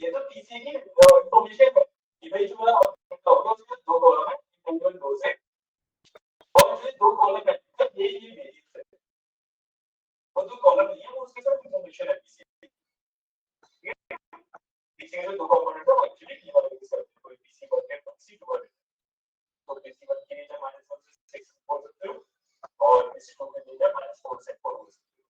ये तो पीसी की इंफॉर्मेशन है कि भाई जो मेरा दो कॉलम है इंडिविजुअल रो से और जो दो कॉलम है ये वेरिएबल्स है, वो दो कॉलम नहीं है वो उसके साथ इंफॉर्मेशन है पीसी पीसी के दो कंपोनेंट है वो एक्चुअली की वाले के साथ कोई पीसी वर्क है पीसी टू वर्क, तो पीसी वर्क के लिए -1 से 6 बोल सकते हो और पीसी टू के लिए -4 से 4 बोल सकते हो।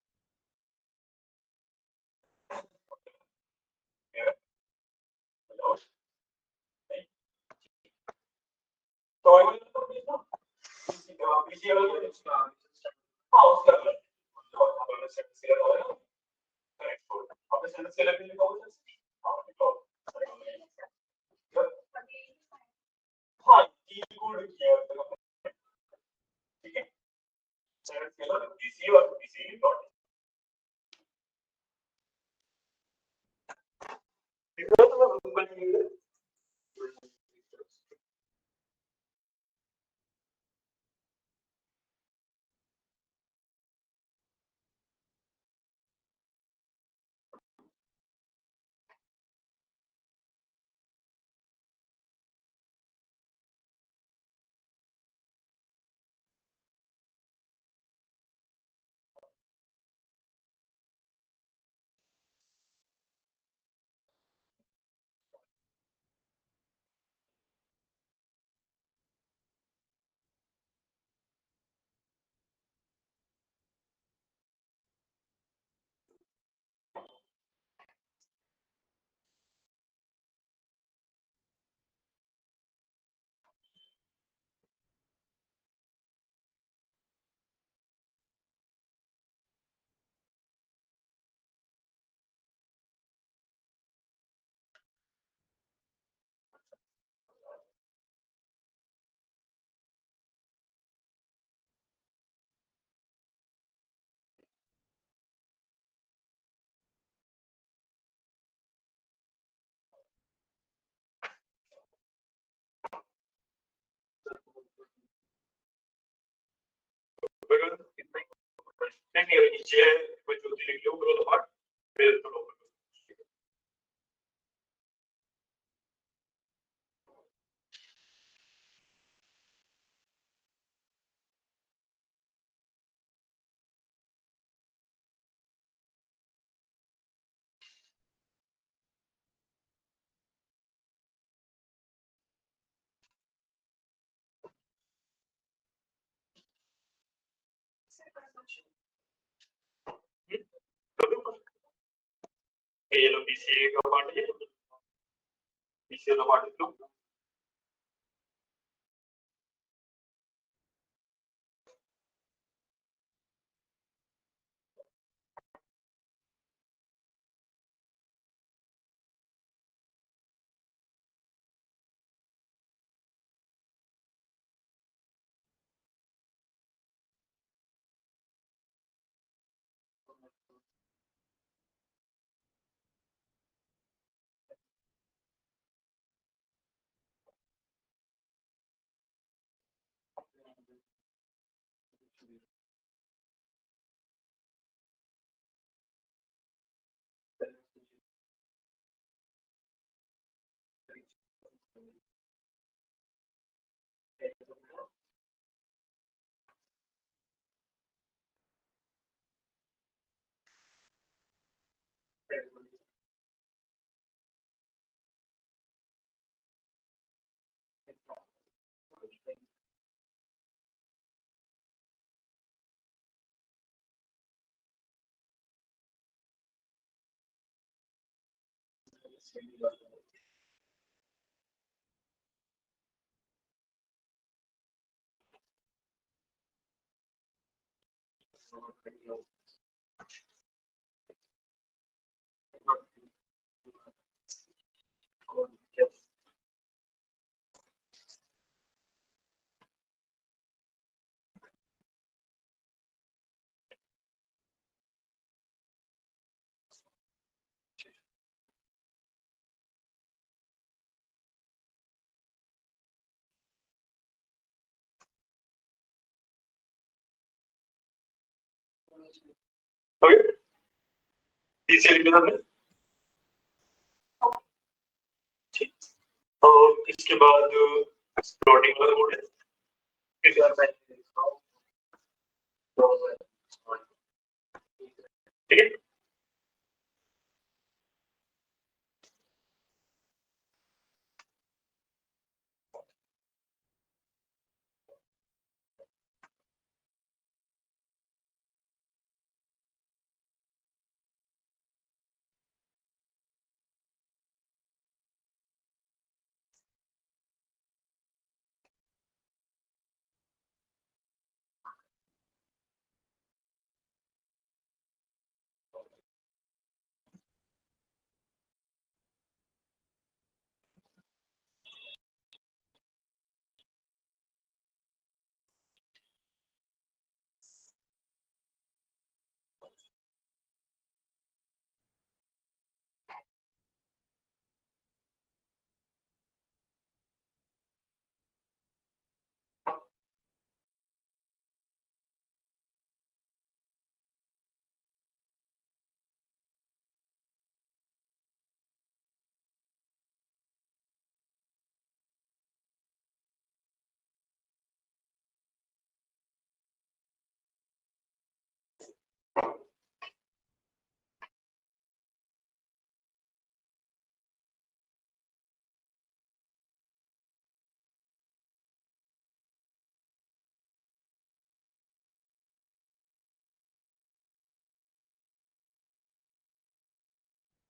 तो आई विल पीसी वाला हाँ उसका जो हमारा सेट स्केलर वाला है करेक्ट, आपने सेट स्केलर के लिए कॉल हाँ निकाल हाँ ई कोड किया ठीक है, सेट स्केलर पीसी और पीसी डॉट इधर तो मैं बन नीचे है कोई ज्योति लिख लो ग्रोथ पार्ट फिर तो लोग ये लो बीसीए का पार्ट है बीसीए का पार्ट लिख लो ओके बीसीए लिख लो ठीक और इसके बाद प्लॉटिंग वाला बोर्ड है ठीक है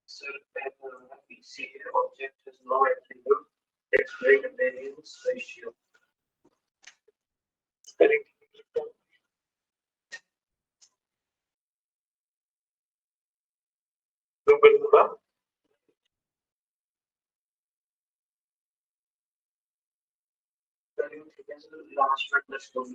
Sir, BCA object is low attribute, its rate variance ratio. correct तो बिल्कुल Last one, let's go.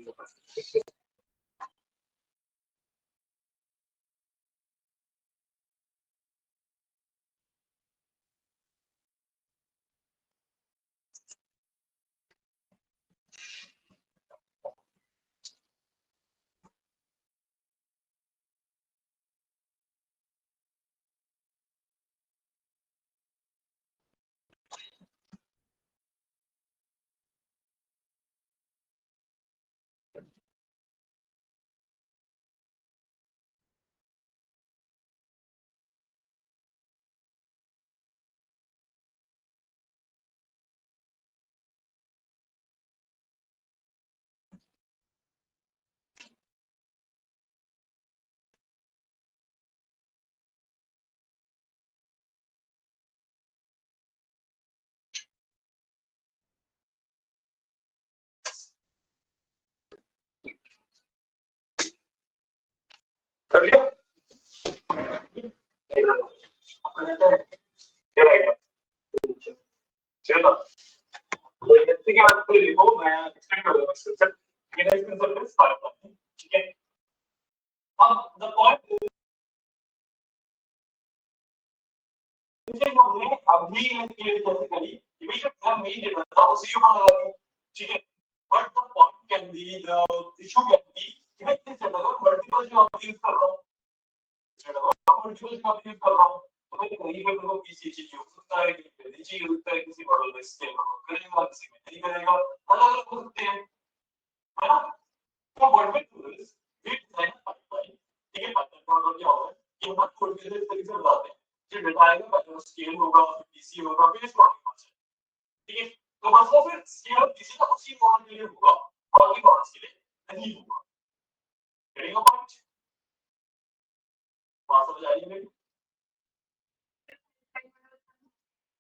क्या रहेगा चलो तो इसके बाद कोई लिखो मैं एक्सटेंड कर दूंगा स्ट्रक्चर ये ना इसमें सब स्टार्ट करते हैं ठीक है अब द पॉइंट हमने अभी क्लियर कैसे करी कि भाई जब मैं मेन डेटा था उसी को लगा दूं ठीक है but the point can be the issue can be कि मैं किस जगह पर मल्टीपल जॉब यूज कर रहा हूं मल्टीपल जॉब यूज कर रहा हूं तो मैं कहीं पे तो पीसी चाहिए हो सकता है कि पहले चाहिए होता है किसी मॉडल में स्केल करेगा किसी में नहीं करेगा अलग अलग हो सकते हैं है ना तो what we do is we design pipeline ठीक है पाइपलाइन का मतलब क्या होता है कि हम कोड के तरीके से बताते हैं जो डेटा आएगा पहले स्केल होगा फिर पीसी होगा फिर इस मॉडल का ठीक है तो बस वो फिर स्केल पीसी का उसी मॉडल के लिए होगा बाकी मॉडल्स के लिए नहीं होगा गेटिंग अ पॉइंट बात समझ आ रही है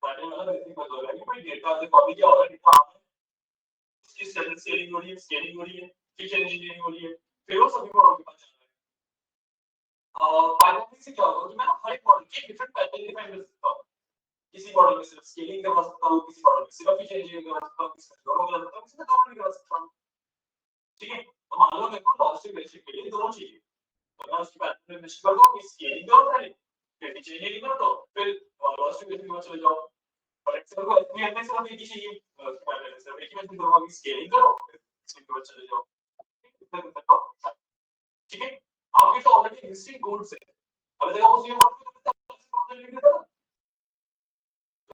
पैटर्न वाला बेसिक बात हो रहा है कि भाई डेटा से कॉपी क्या होगा डेटा आपने इसकी स्केलिंग हो रही है स्केलिंग हो रही है फीचर इंजीनियरिंग हो रही है फिर वो सभी मॉडल के पास जाना है पाइथन से क्या होगा कि मैं हर एक मॉडल के डिफरेंट पैटर्न डिफाइन कर सकता हूं किसी मॉडल में सिर्फ स्केलिंग करवा सकता हूं किसी मॉडल में सिर्फ फीचर इंजीनियरिंग करवा सकता हूं किसी में दोनों करवा सकता हूं किसी में दोनों नहीं करवा सकता हूं ठीक है तो मान लो मेरे को लॉजिस्टिक बेसिक के लिए दोनों चाहिए तो मैं उसकी पैटर्न में निश्चित कर दो कि स्केलिंग करो पहले फिर फीचर इंजीनियरिंग कर दो फिर लॉजिस्टिक बेसिक में चले जाओ और एक्सेल को इतनी हद तक सिर्फ एक ही चाहिए उसकी पैटर्न सिर्फ एक ही में दोनों की स्केलिंग करो फिर इसके बाद चले जाओ ठीक है आपके तो ऑलरेडी एग्जिस्टिंग कोड्स है अब जगह उसी मॉडल लिख देता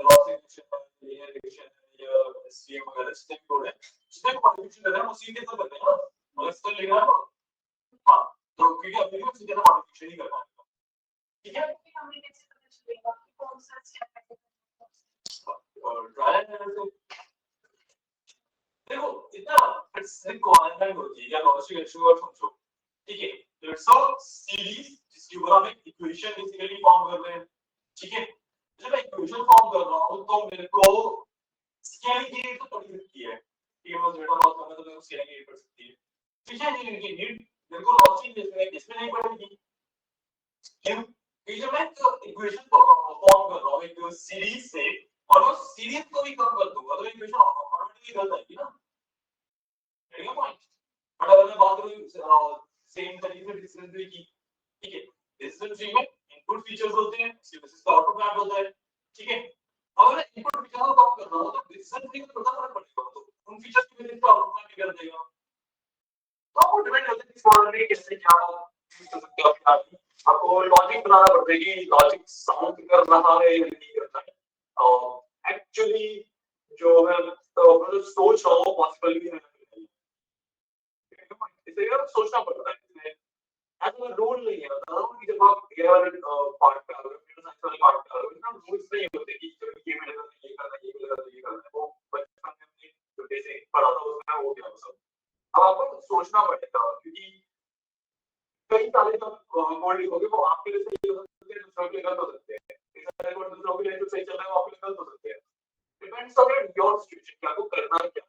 लॉजिक ये रिलेशन या एसवीएम वगैरह स्टेप कोड है जिसमें मॉडिफिकेशन करना है उसी के अंदर करना है ना और इसको लिखना है हां तो क्योंकि अपने को सीधा मॉडिफिकेशन ही करना है ठीक है हमने कैसे पता चलेगा कि कौन सा स्टेप है और ट्रायल एंड एरर देखो इतना फिर कॉन्लाइन होती है या लॉजिक इशू और समझो ठीक है तो इट्स अ सीरीज जिसके ऊपर हम एक इक्वेशन बेसिकली फॉर्म कर रहे हैं ठीक है जब मैं इक्वेशन फॉर्म कर रहा हूं तो मेरे को स्केलिंग की नीड तो पड़ सकती है ठीक है बस डेटा बहुत कम है तो मेरे को स्केलिंग की नीड पड़ सकती है फीचर इंजीनियरिंग की नीड मेरे को लॉजिक इसमें नहीं पड़ेगी क्यों क्योंकि जब मैं इक्वेशन फॉर्म कर रहा हूं एक सीरीज से और उस सीरीज को भी कम कर दूंगा तो इक्वेशन ऑटोमेटिकली गलत आएगी ना गेटिंग अ पॉइंट बट अगर मैं बात करूं सेम तरीके से डिस्टेंस की ठीक है डिस्टेंस में इनपुट फीचर्स होते हैं उसके बेसिस पर आउटपुट मैप होता है ठीक है अगर मैं इनपुट फीचर को कम कर रहा हूं तो डिस्टेंस में थोड़ा फर्क पड़ेगा तो उन फीचर्स के बेसिस पर आउटपुट मैप कर देगा तो वो डिपेंड करता है किस मॉडल में कैसे क्या यूज कर सकते हो आपको लॉजिक बनाना पड़ता है कि लॉजिक साउंड कर रहा है या नहीं कर रहा है और एक्चुअली जो है तो सोच रहा हूं पॉसिबल भी है इसे यार सोचना पड़ता है ऐसा रूल नहीं है बता रहा हूं कि जब आप ये वाले पार्ट पे आ रहे हो फिर साइंस वाले पार्ट पे आ रहे हो ना रूल्स नहीं होते कि जब ये मिलेगा तो ये करना ये मिलेगा तो ये करना वो बचपन में हमने जो जैसे पढ़ा था उसमें हो गया सब अब आपको सोचना पड़ेगा क्योंकि कई सारे जो कोड लिखोगे वो आपके लिए सही हो सकते हैं दूसरों के लिए गलत हो सकते हैं कई सारे कोड दूसरों के लिए जो सही चल रहा है वो आपके लिए गलत हो सकते हैं डिपेंड्स ऑन योर सिचुएशन क्या आपको करना है क्या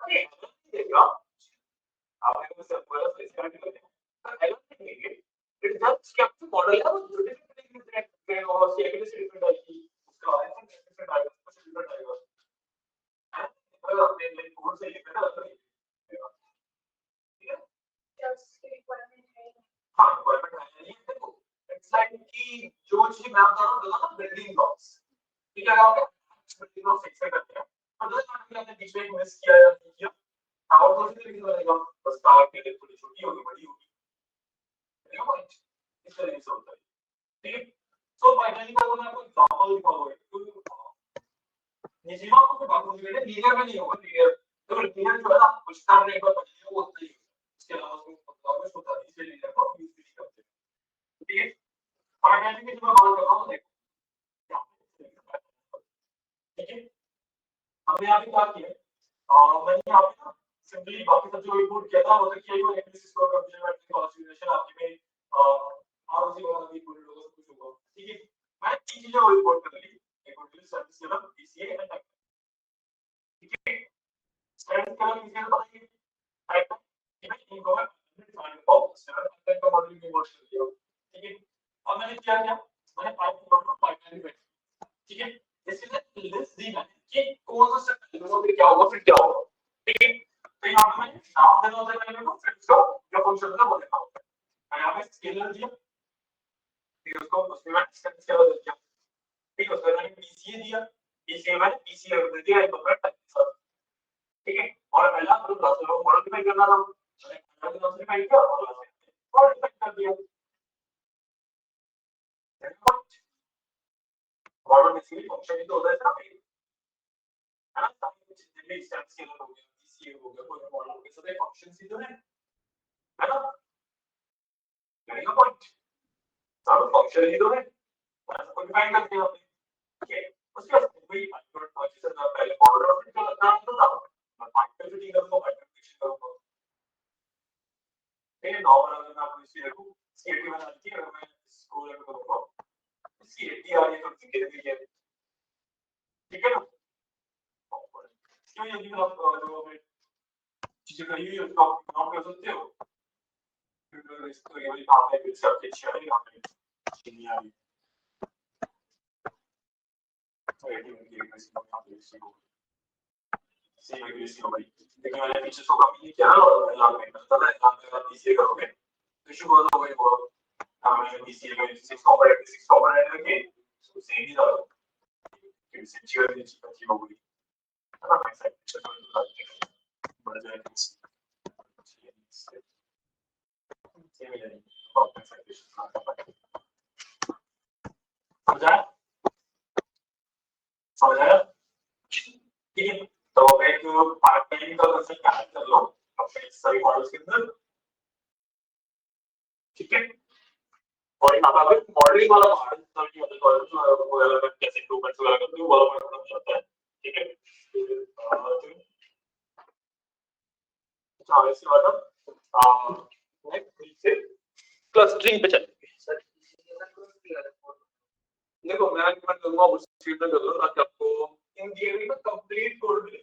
देगा आपने को सब पूरा स्पेसिफाई कर दिया तो एलओसी नहीं इट जस्ट क्या मॉडल है वो छोटे छोटे डिफरेंट है और उसकी एक्यूरेसी डिफरेंट आएगी उसका आंसर डिफरेंट आएगा कुछ डिफरेंट आएगा अगर आपने लाइक कोड से लिखा है तो ठीक है जस्ट रिक्वायरमेंट है हां रिक्वायरमेंट है नहीं देखो इट्स लाइक कि जो चीज मैं बता रहा हूं ना बिल्डिंग ब्लॉक्स ठीक है आप बिल्डिंग ब्लॉक्स फिक्स करते हैं अगर आपने बीच में मिस किया या नहीं किया और कौन सी तरीके से बनेगा बस कार के लिए थोड़ी छोटी होगी बड़ी होगी ठीक है पॉइंट इस तरीके से होता है ठीक है सो फाइनली मैं आपको एग्जांपल दिखाऊंगा निजीमा को बात होगी बेटा लीनियर में नहीं होगा लीनियर तो लीनियर जो है ना कुछ काम नहीं होगा वो होता ही इसके अलावा उसको प्रॉब्लम होता है इसलिए लीनियर को यूज भी करते हैं ठीक है फाइनली की जो मैं बात कर रहा हूं देखो ठीक है हमने यहां पे क्या किया मैंने यहां पे ना सिंपली बाकी सब जो इनपुट किया था वो तो किया ही होगा एनालिसिस को कंप्यूटर कॉन्फ़िगरेशन आपके में आरओसी वाला भी पूरे लोगों से कुछ होगा ठीक है मैं तीन चीजें और रिपोर्ट कर ली एक hotel service level PCA and ठीक है सर्विस लेवल पीसीए बताइए टाइप है इनको मैं फाइंड बॉक्स वॉल्यूम में वॉश कर दिया, ठीक है। और मैंने क्या किया, मैंने पाइप को पाइपलाइन में, ठीक है। इसलिए दिस दी मैंने कि कौन सा स्टेप फिर क्या होगा, फिर क्या होगा, ठीक है। तो यहाँ पे मैंने नाम देना होता है वैल्यू को, फिर उसका जो फंक्शन है वो देना होता है। मैंने यहाँ पे स्केलर दिया, फिर उसको उसमें मैं डिस्टेंस क्या दिया, ठीक है। उसके बाद मैंने पीसीए दिया, पीसीए मैंने पीसीए कर दिया एक नंबर, ठीक है। और पहला तो क्लास में मॉडल डिफाइन करना था, मैंने मॉडल डिफाइन किया और मॉडल डिफाइन कर दिया। मॉडल बेसिकली फंक्शन ही तो होता है ना, है ना। कुछ जितने स्टेप्स के हो गया, पीसीए हो गया, कोई मॉडल हो गया, सब एक फंक्शन ही तो है ना। लेने का पॉइंट सब फंक्शन ही तो है, उसको डिफाइन करते हैं आपने, ठीक है। उसके बाद कोई प्रोसेसर का पहले मॉडल और फिर क्या करना है, मैं पाइथन फिटिंग करूंगा, पाइथन फिटिंग करूंगा, ठीक है। नॉर्मल अगर मैं आपको इसी रखूं सीएटी बना दी, अगर मैं इसको रख करूंगा सीएटी आ रही है तो गिर गई है, ठीक है ना। क्यों यदि आप जो हमें चीजें कही हुई है उसको आप काम कर सकते हो, फिर इसको ये वाली काम है, फिर से आपकी अच्छी आ रही है, यहाँ पे नहीं आ रही, तो एटी में की वैसे यहाँ पे इसी को सेम एग्रेसिव हो गई, लेकिन मैंने फीचर्स को कम नहीं किया और यहाँ पे पता है यहाँ पे आप पीसीए करोगे तो इशू बहुत हो गई, वो हमें पीसीए में 6 कंपोनेंट रखे तो सेम ही था, फिर से अच्छी हो गई, है ना। मैं साइड पिक्चर को बढ़ जाएगा सेम ही है, बहुत साइड पिक्चर समझ आया, ठीक है। तो एक पाइपलाइन का कंसेप्ट ऐड कर लो अपने सभी मॉडल्स के अंदर, ठीक है। और यहाँ पे अगर मॉडलिंग वाला पार्ट सभी वाले कॉलम्स वो अलग अलग कैसे इम्प्रूवमेंट्स वगैरह करते हो वो वाला पार्ट हो जाता है, ठीक है। अच्छा इसके बाद नेक्स्ट से क्लस्टरिंग पे चलेंगे। सर देखो मैं रिकमेंड करूंगा उस फील्ड में कर लो ताकि आपको इन थियरी में कंप्लीट कोड मिले,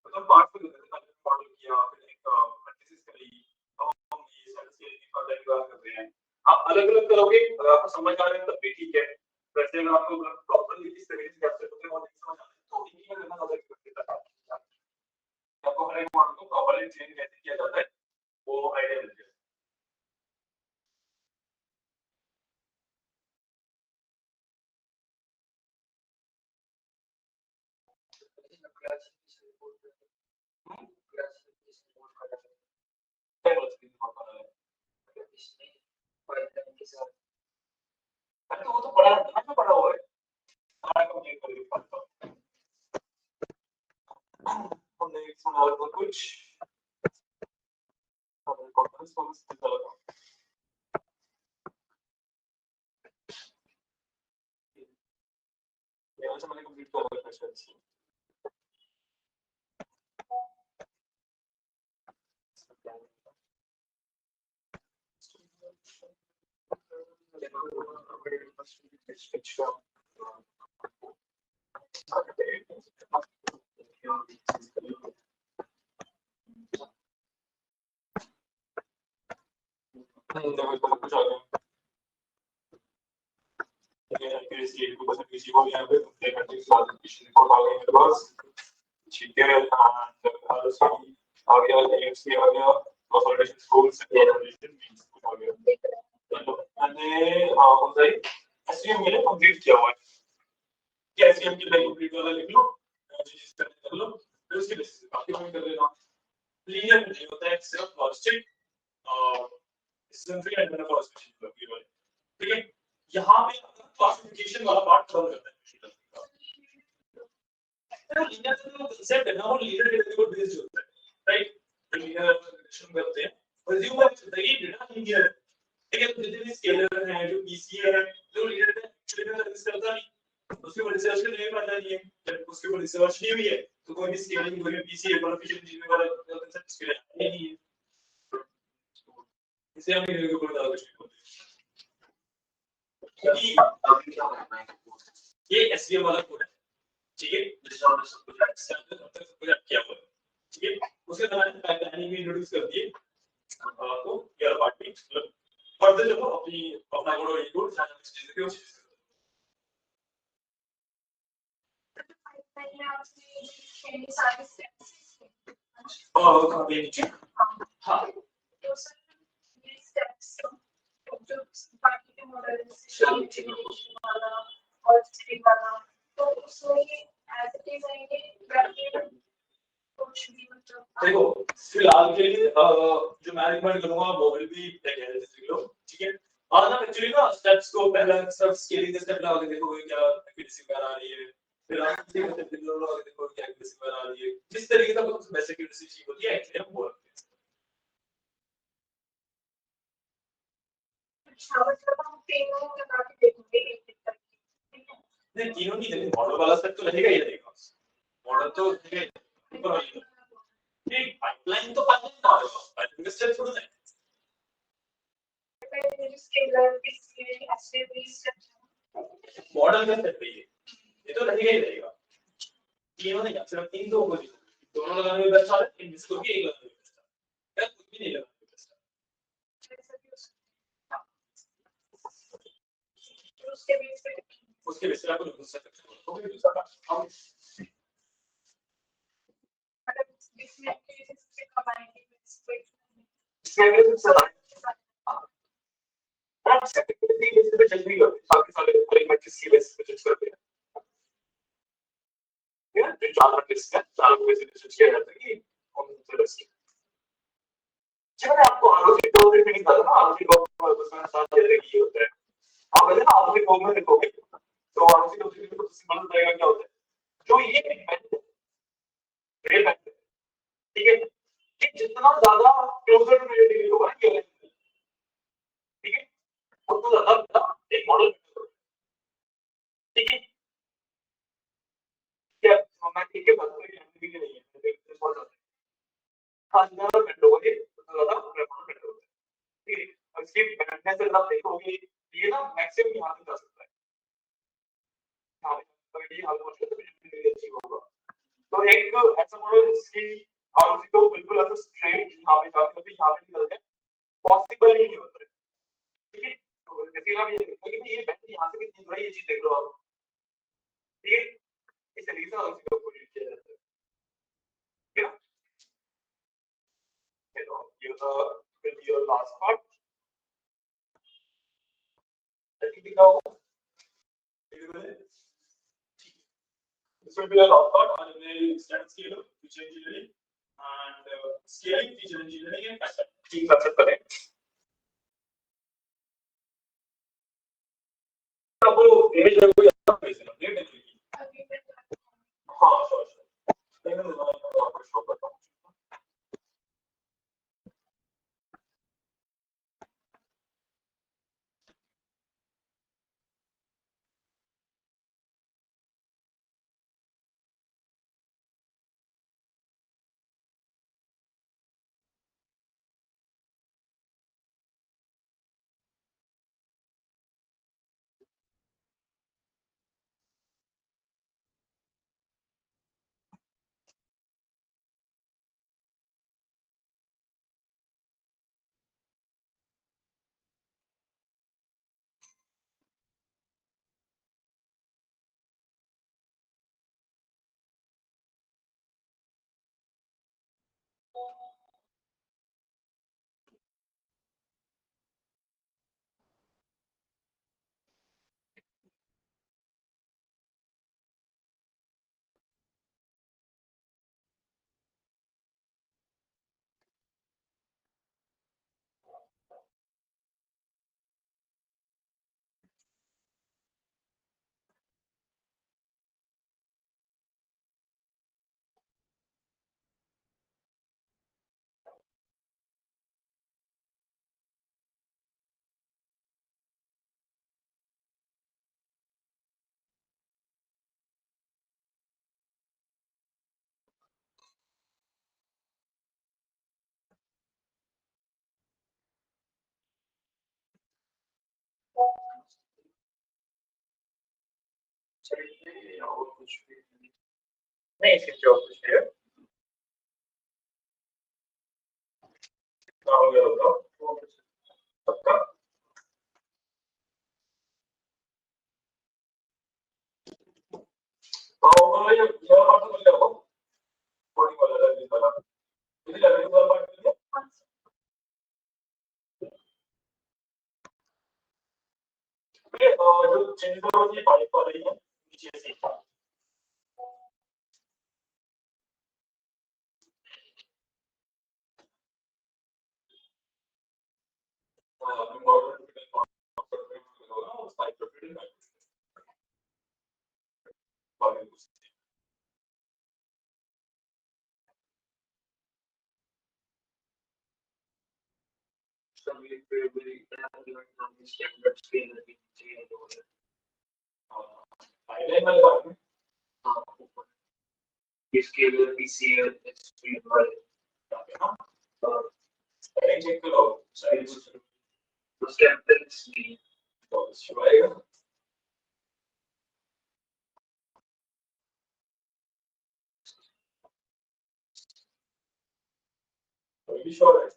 मतलब पार्ट में मॉडल किया, फिर एक एनालिसिस करी, अब हम ये सारे स्केलिंग का डेटा कर रहे हैं। आप अलग-अलग करोगे, अगर आपको समझ आ रहा है तब भी ठीक है, वैसे अगर आपको प्रॉपर्ली किस तरीके से कैसे करते हैं वो नहीं समझ आ रहा है तो इसी में करना ज्यादा इफेक्टिव है। आपको हर एक मॉडल को प्रॉपर्ली ट्रेन कैसे किया जाता है वो आइडिया मिल जाए। तो वो तो बड़ा है, बड़ा हुआ है, सारा कंप्लीट कर दिया हमने एक और कुछ हमें कॉन्फ्रेंस कॉल से चला ये अच्छा मैंने कंप्लीट कर लिया क्वेश्चंस कुछ आ गया accuracy को बस किसी को यहाँ पे मैथमेटिक्स क्लासिफिकेशन रिपोर्ट आ गई मेरे पास, ठीक है। RSC आ गया, AFC आ गया, कंसोलिडेशन स्कूल्स कंसोलिडेशन मींस आ गया, तो मैंने कौन सा SVM मैंने कंप्लीट किया हुआ है, क्या SVM की लाइन कंप्लीट वाला लिख लो, रजिस्टर कर लो, फिर उसके बेसिस पे बाकी काम कर लेना। लीनियर नहीं होता है, सिर्फ लॉजिक सिंपली एंड मैनिफेस्टेशन लगी हुई है, ठीक है। यहाँ पे क्लासिफिकेशन वाला पार्ट खत्म करते हैं, तो लीनियर जो कांसेप्ट है ना वो लीनियर डेटा को बेस्ड होता है, राइट। लीनियर रिलेशन करते हैं और अज्यूम करते हैं कि डेटा लीनियर है, ठीक है। तो जितने भी स्केलर हैं जो पीसीए है जो लीनियर डेटा एक्चुअली में सर्विस करता नहीं, उसके ऊपर रिसर्च करने में पता नहीं है, जब उसके ऊपर रिसर्च नहीं हुई है तो कोई भी स्केलिंग कोई भी पीसीए कोएफिशिएंट चीज वाला कांसेप्ट स्केलर नहीं है, इसे हम लीनियर के ऊपर ज्यादा कुछ नहीं बोलते। ये एसवीएम वाला कोड है, ठीक है, जिसमें हमने सब कुछ किया हुआ है, ठीक है। उसके बाद मैंने पाइपलाइनिंग भी इंट्रोड्यूस कर दिए, तो यार पार्ट में मतलब पढ़ते चलो अपनी अपना करो ये कोड जहाँ कुछ चीजें की उस और काफी नीचे हाँ तो सर ये स्टेप्स जो बाकी के मॉडल सिमुलेशन वाला और स्ट्रिंग वाला तो उसमें एज इट इज आएंगे कुछ भी मतलब देखो फिलहाल के लिए जो मैं रिकमेंड करूंगा वो विल बी टेक ठीक है और ना एक्चुअली ना स्टेप्स को पहला सब स्केलिंग के स्टेप लगा के देखोगे क्या एक्यूरेसी वगैरह आ रही है फिर आप ठीक है स्टेप लगा के देखोगे क्या एक्यूरेसी वगैरह आ रही है जिस तरीके का सबसे बेसिक एक्यूरेसी चाहिए होती है एक्चुअली हम वो रखते हैं अच्छा मतलब हम तीनों लगा के देखेंगे नहीं तीनों नहीं देखो मॉडल वाला स्टेप तो रहेगा ही रहेगा मॉडल तो ऊपर वाली नहीं पाइपलाइन तो पाइपलाइन ना होगा पाइपलाइन के स्टेप थोड़ा मॉडल का स्टेप है ये तो रहेगा ही रहेगा तीनों नहीं सिर्फ तीन तो होगी दोनों लगाने में बेस्ट है इन इसको भी एक लगाने में बेस्ट है कुछ भी नहीं लगाने में बेस्ट है उसके बेस पे आपको दूसरा सेक्शन तो भी दूसरा हम आप सेक्शन बेस पे जल्दी करते हैं बाकी सारे अरेंजमेंट किसी बेस पे जज करते हैं या जो चार लिस्ट है चार बेस पे जज किया जाता है कि कौन सा बेस्ट है जब मैं आपको आरओसी को फिटिंग करता हूं आरओसी को उसमें साथ दे रही होता है आप वैसे ना आरओसी को में देखोगे तो आरओसी को तो सिंपल रहेगा क्या होता है जो ये बैंड है बैंड ठीक है कि जितना ज्यादा क्लोजर टू रियलिटी होगा ये ठीक है उतना ज्यादा एक मॉडल ठीक है क्या मैं ठीक है बात करें भी नहीं है बहुत ज्यादा हाँ ज्यादा बैंड होगा ये उतना ज्यादा मॉडल बैंड होगा ठीक है और इसकी बैंडनेस अगर आप देखोगे ये ना मैक्सिमम यहाँ तक जा सकता है हाँ तो ये हाल मतलब अच्छी होगा तो एक ऐसा मॉडल जिसकी आरओसी को बिल्कुल ऐसा स्ट्रेट यहाँ पे जाके मतलब यहाँ पे निकलते हैं पॉसिबल ही नहीं होता है ठीक है तो जैसे आप ये देखो कि ये बैंड यहाँ से कितनी बड़ी ये चीज देख लो आप ठीक है इस तरीके से आरओसी को कोशिश किया जाता है ठीक है चलो ये will be your last part ऐसे दिखाओ this will be your last part and we start scale feature engineering and scaling feature engineering and pattern तीन कंसेप्ट करें अब वो इमेज में कोई अच्छा भेज देना डेट लिखी हां सर मैं आपको शो करता हूं चलिए और कुछ भी नहीं सिर्फ और कुछ है हो गया होगा सबका जो चेंज होगी पाइप आ रही है नीचे से इसके लिए पीसीएल एक्सट्रीम चेक करो साइज उसके अंदर तो आएगा अभी श्योर है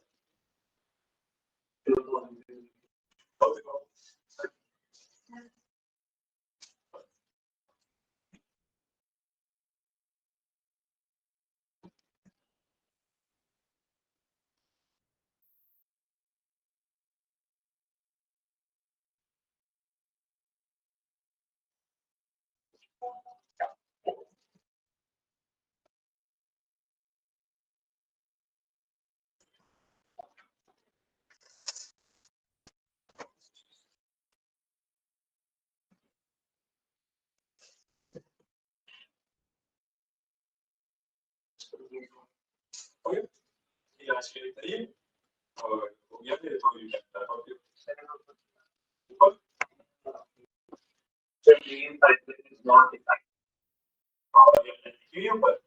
ये आज के लिए और हो गया फिर तो ये लगता है और ऊपर so green pipeline is not defined और ये ऊपर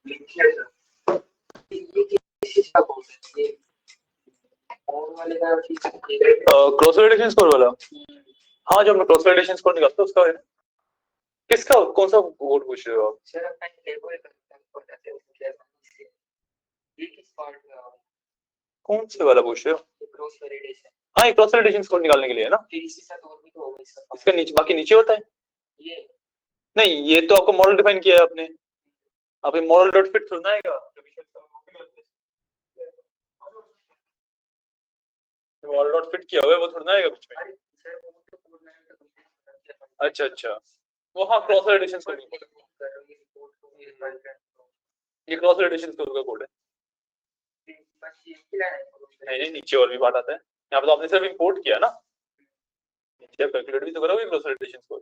लिखिए सर ये किस का बोलते हैं और वाले का क्रॉस वैलिडेशन स्कोर वाला हाँ जो हमने क्रॉस वैलिडेशन स्कोर निकालता है उसका है किसका कौन सा कोड पूछ रहे हो आप सर अपना टेबल बताते हैं ये किस पार्ट में कौन से वाला पूछ रहे हो क्रॉस वैलिडेशन हाँ ये क्रॉस वैलिडेशन स्कोर निकालने के लिए है ना फिर इसी साथ और भी तो होगा इसका नीचे बाकी नीचे होता है ये नहीं ये तो आपको मॉडल डिफाइन किया है आपने आप ये मॉडल डॉट फिट सुनना है क्या मॉडल डॉट फिट किया हुआ है वो थोड़ा आएगा कुछ में अच्छा अच्छा वो हाँ क्रॉस वैलिडेशन स्कोर ये क्रॉस वैलिडेशन स्कोर का कोड है नहीं नहीं नीचे और भी बात आता है यहाँ पे तो आपने सिर्फ इंपोर्ट किया ना नीचे कैलकुलेट भी तो करोगे क्रॉस वैलिडेशन स्कोर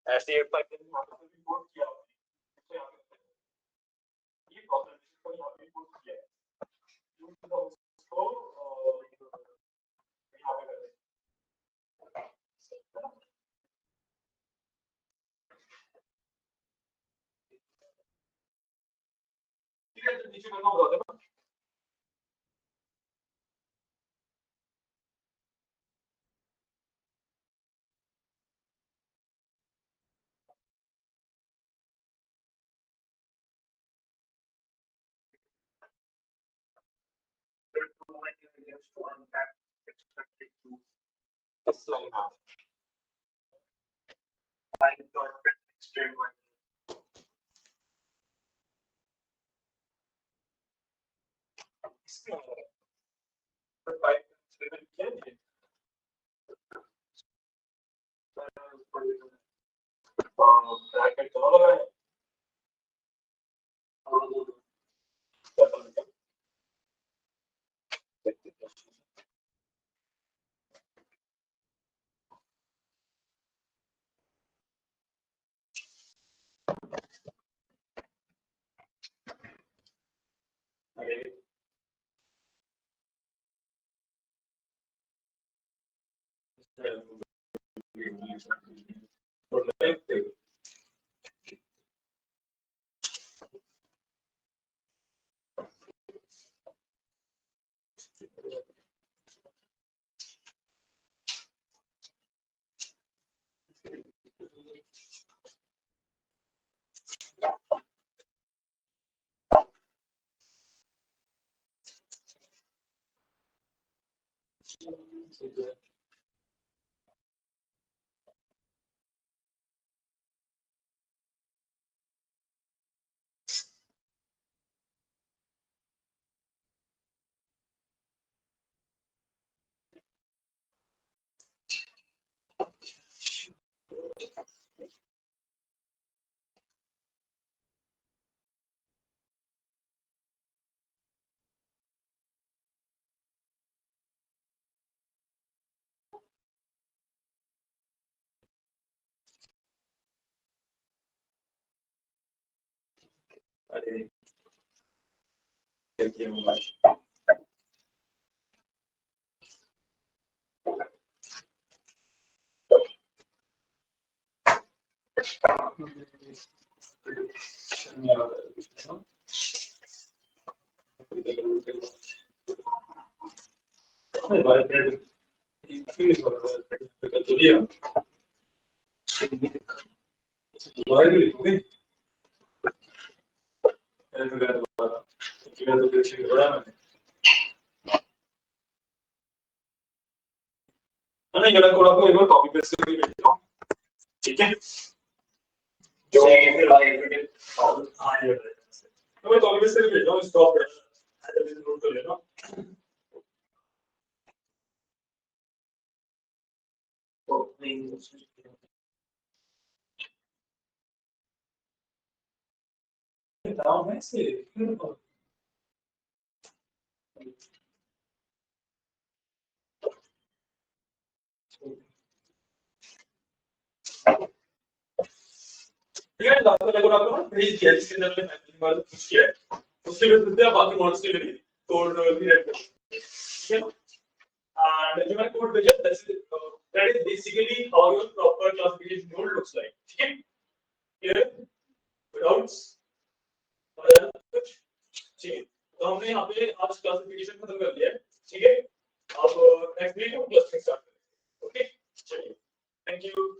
ऐसे एक पाइपलाइन यहाँ पे इंपोर्ट किया ये क्रॉस वैलिडेशन स्कोर यहाँ पे इंपोर्ट किया है उसको यहाँ पे ठीक है नीचे करना होगा ना आपको एक बार कॉपी पेस्ट करके भेज रहा हूँ, ठीक है? जो फिर भाई तो मैं कॉपी पेस्ट करके भेज रहा हूँ, स्टॉप नोट कर लेना। नाम है से ठीक है, आपको ना पेज किया जिसके अंदर में हैंडलिंग वाला कुछ किया है, उसके बेसिस पे आप बाकी मॉडल्स के लिए भी कोड क्रिएट कर सकते हैं, ठीक है ना? एंड जो मैंने कोड भेजा that is basically how your proper classification node looks like, ठीक है? Clear? Without कुछ, ठीक है? तो हमने यहाँ पे आज क्लासिफिकेशन खत्म कर दिया है, ठीक है? अब नेक्स्ट वीक हम क्लस्टरिंग स्टार्ट करेंगे, ओके? चलिए, थैंक यू।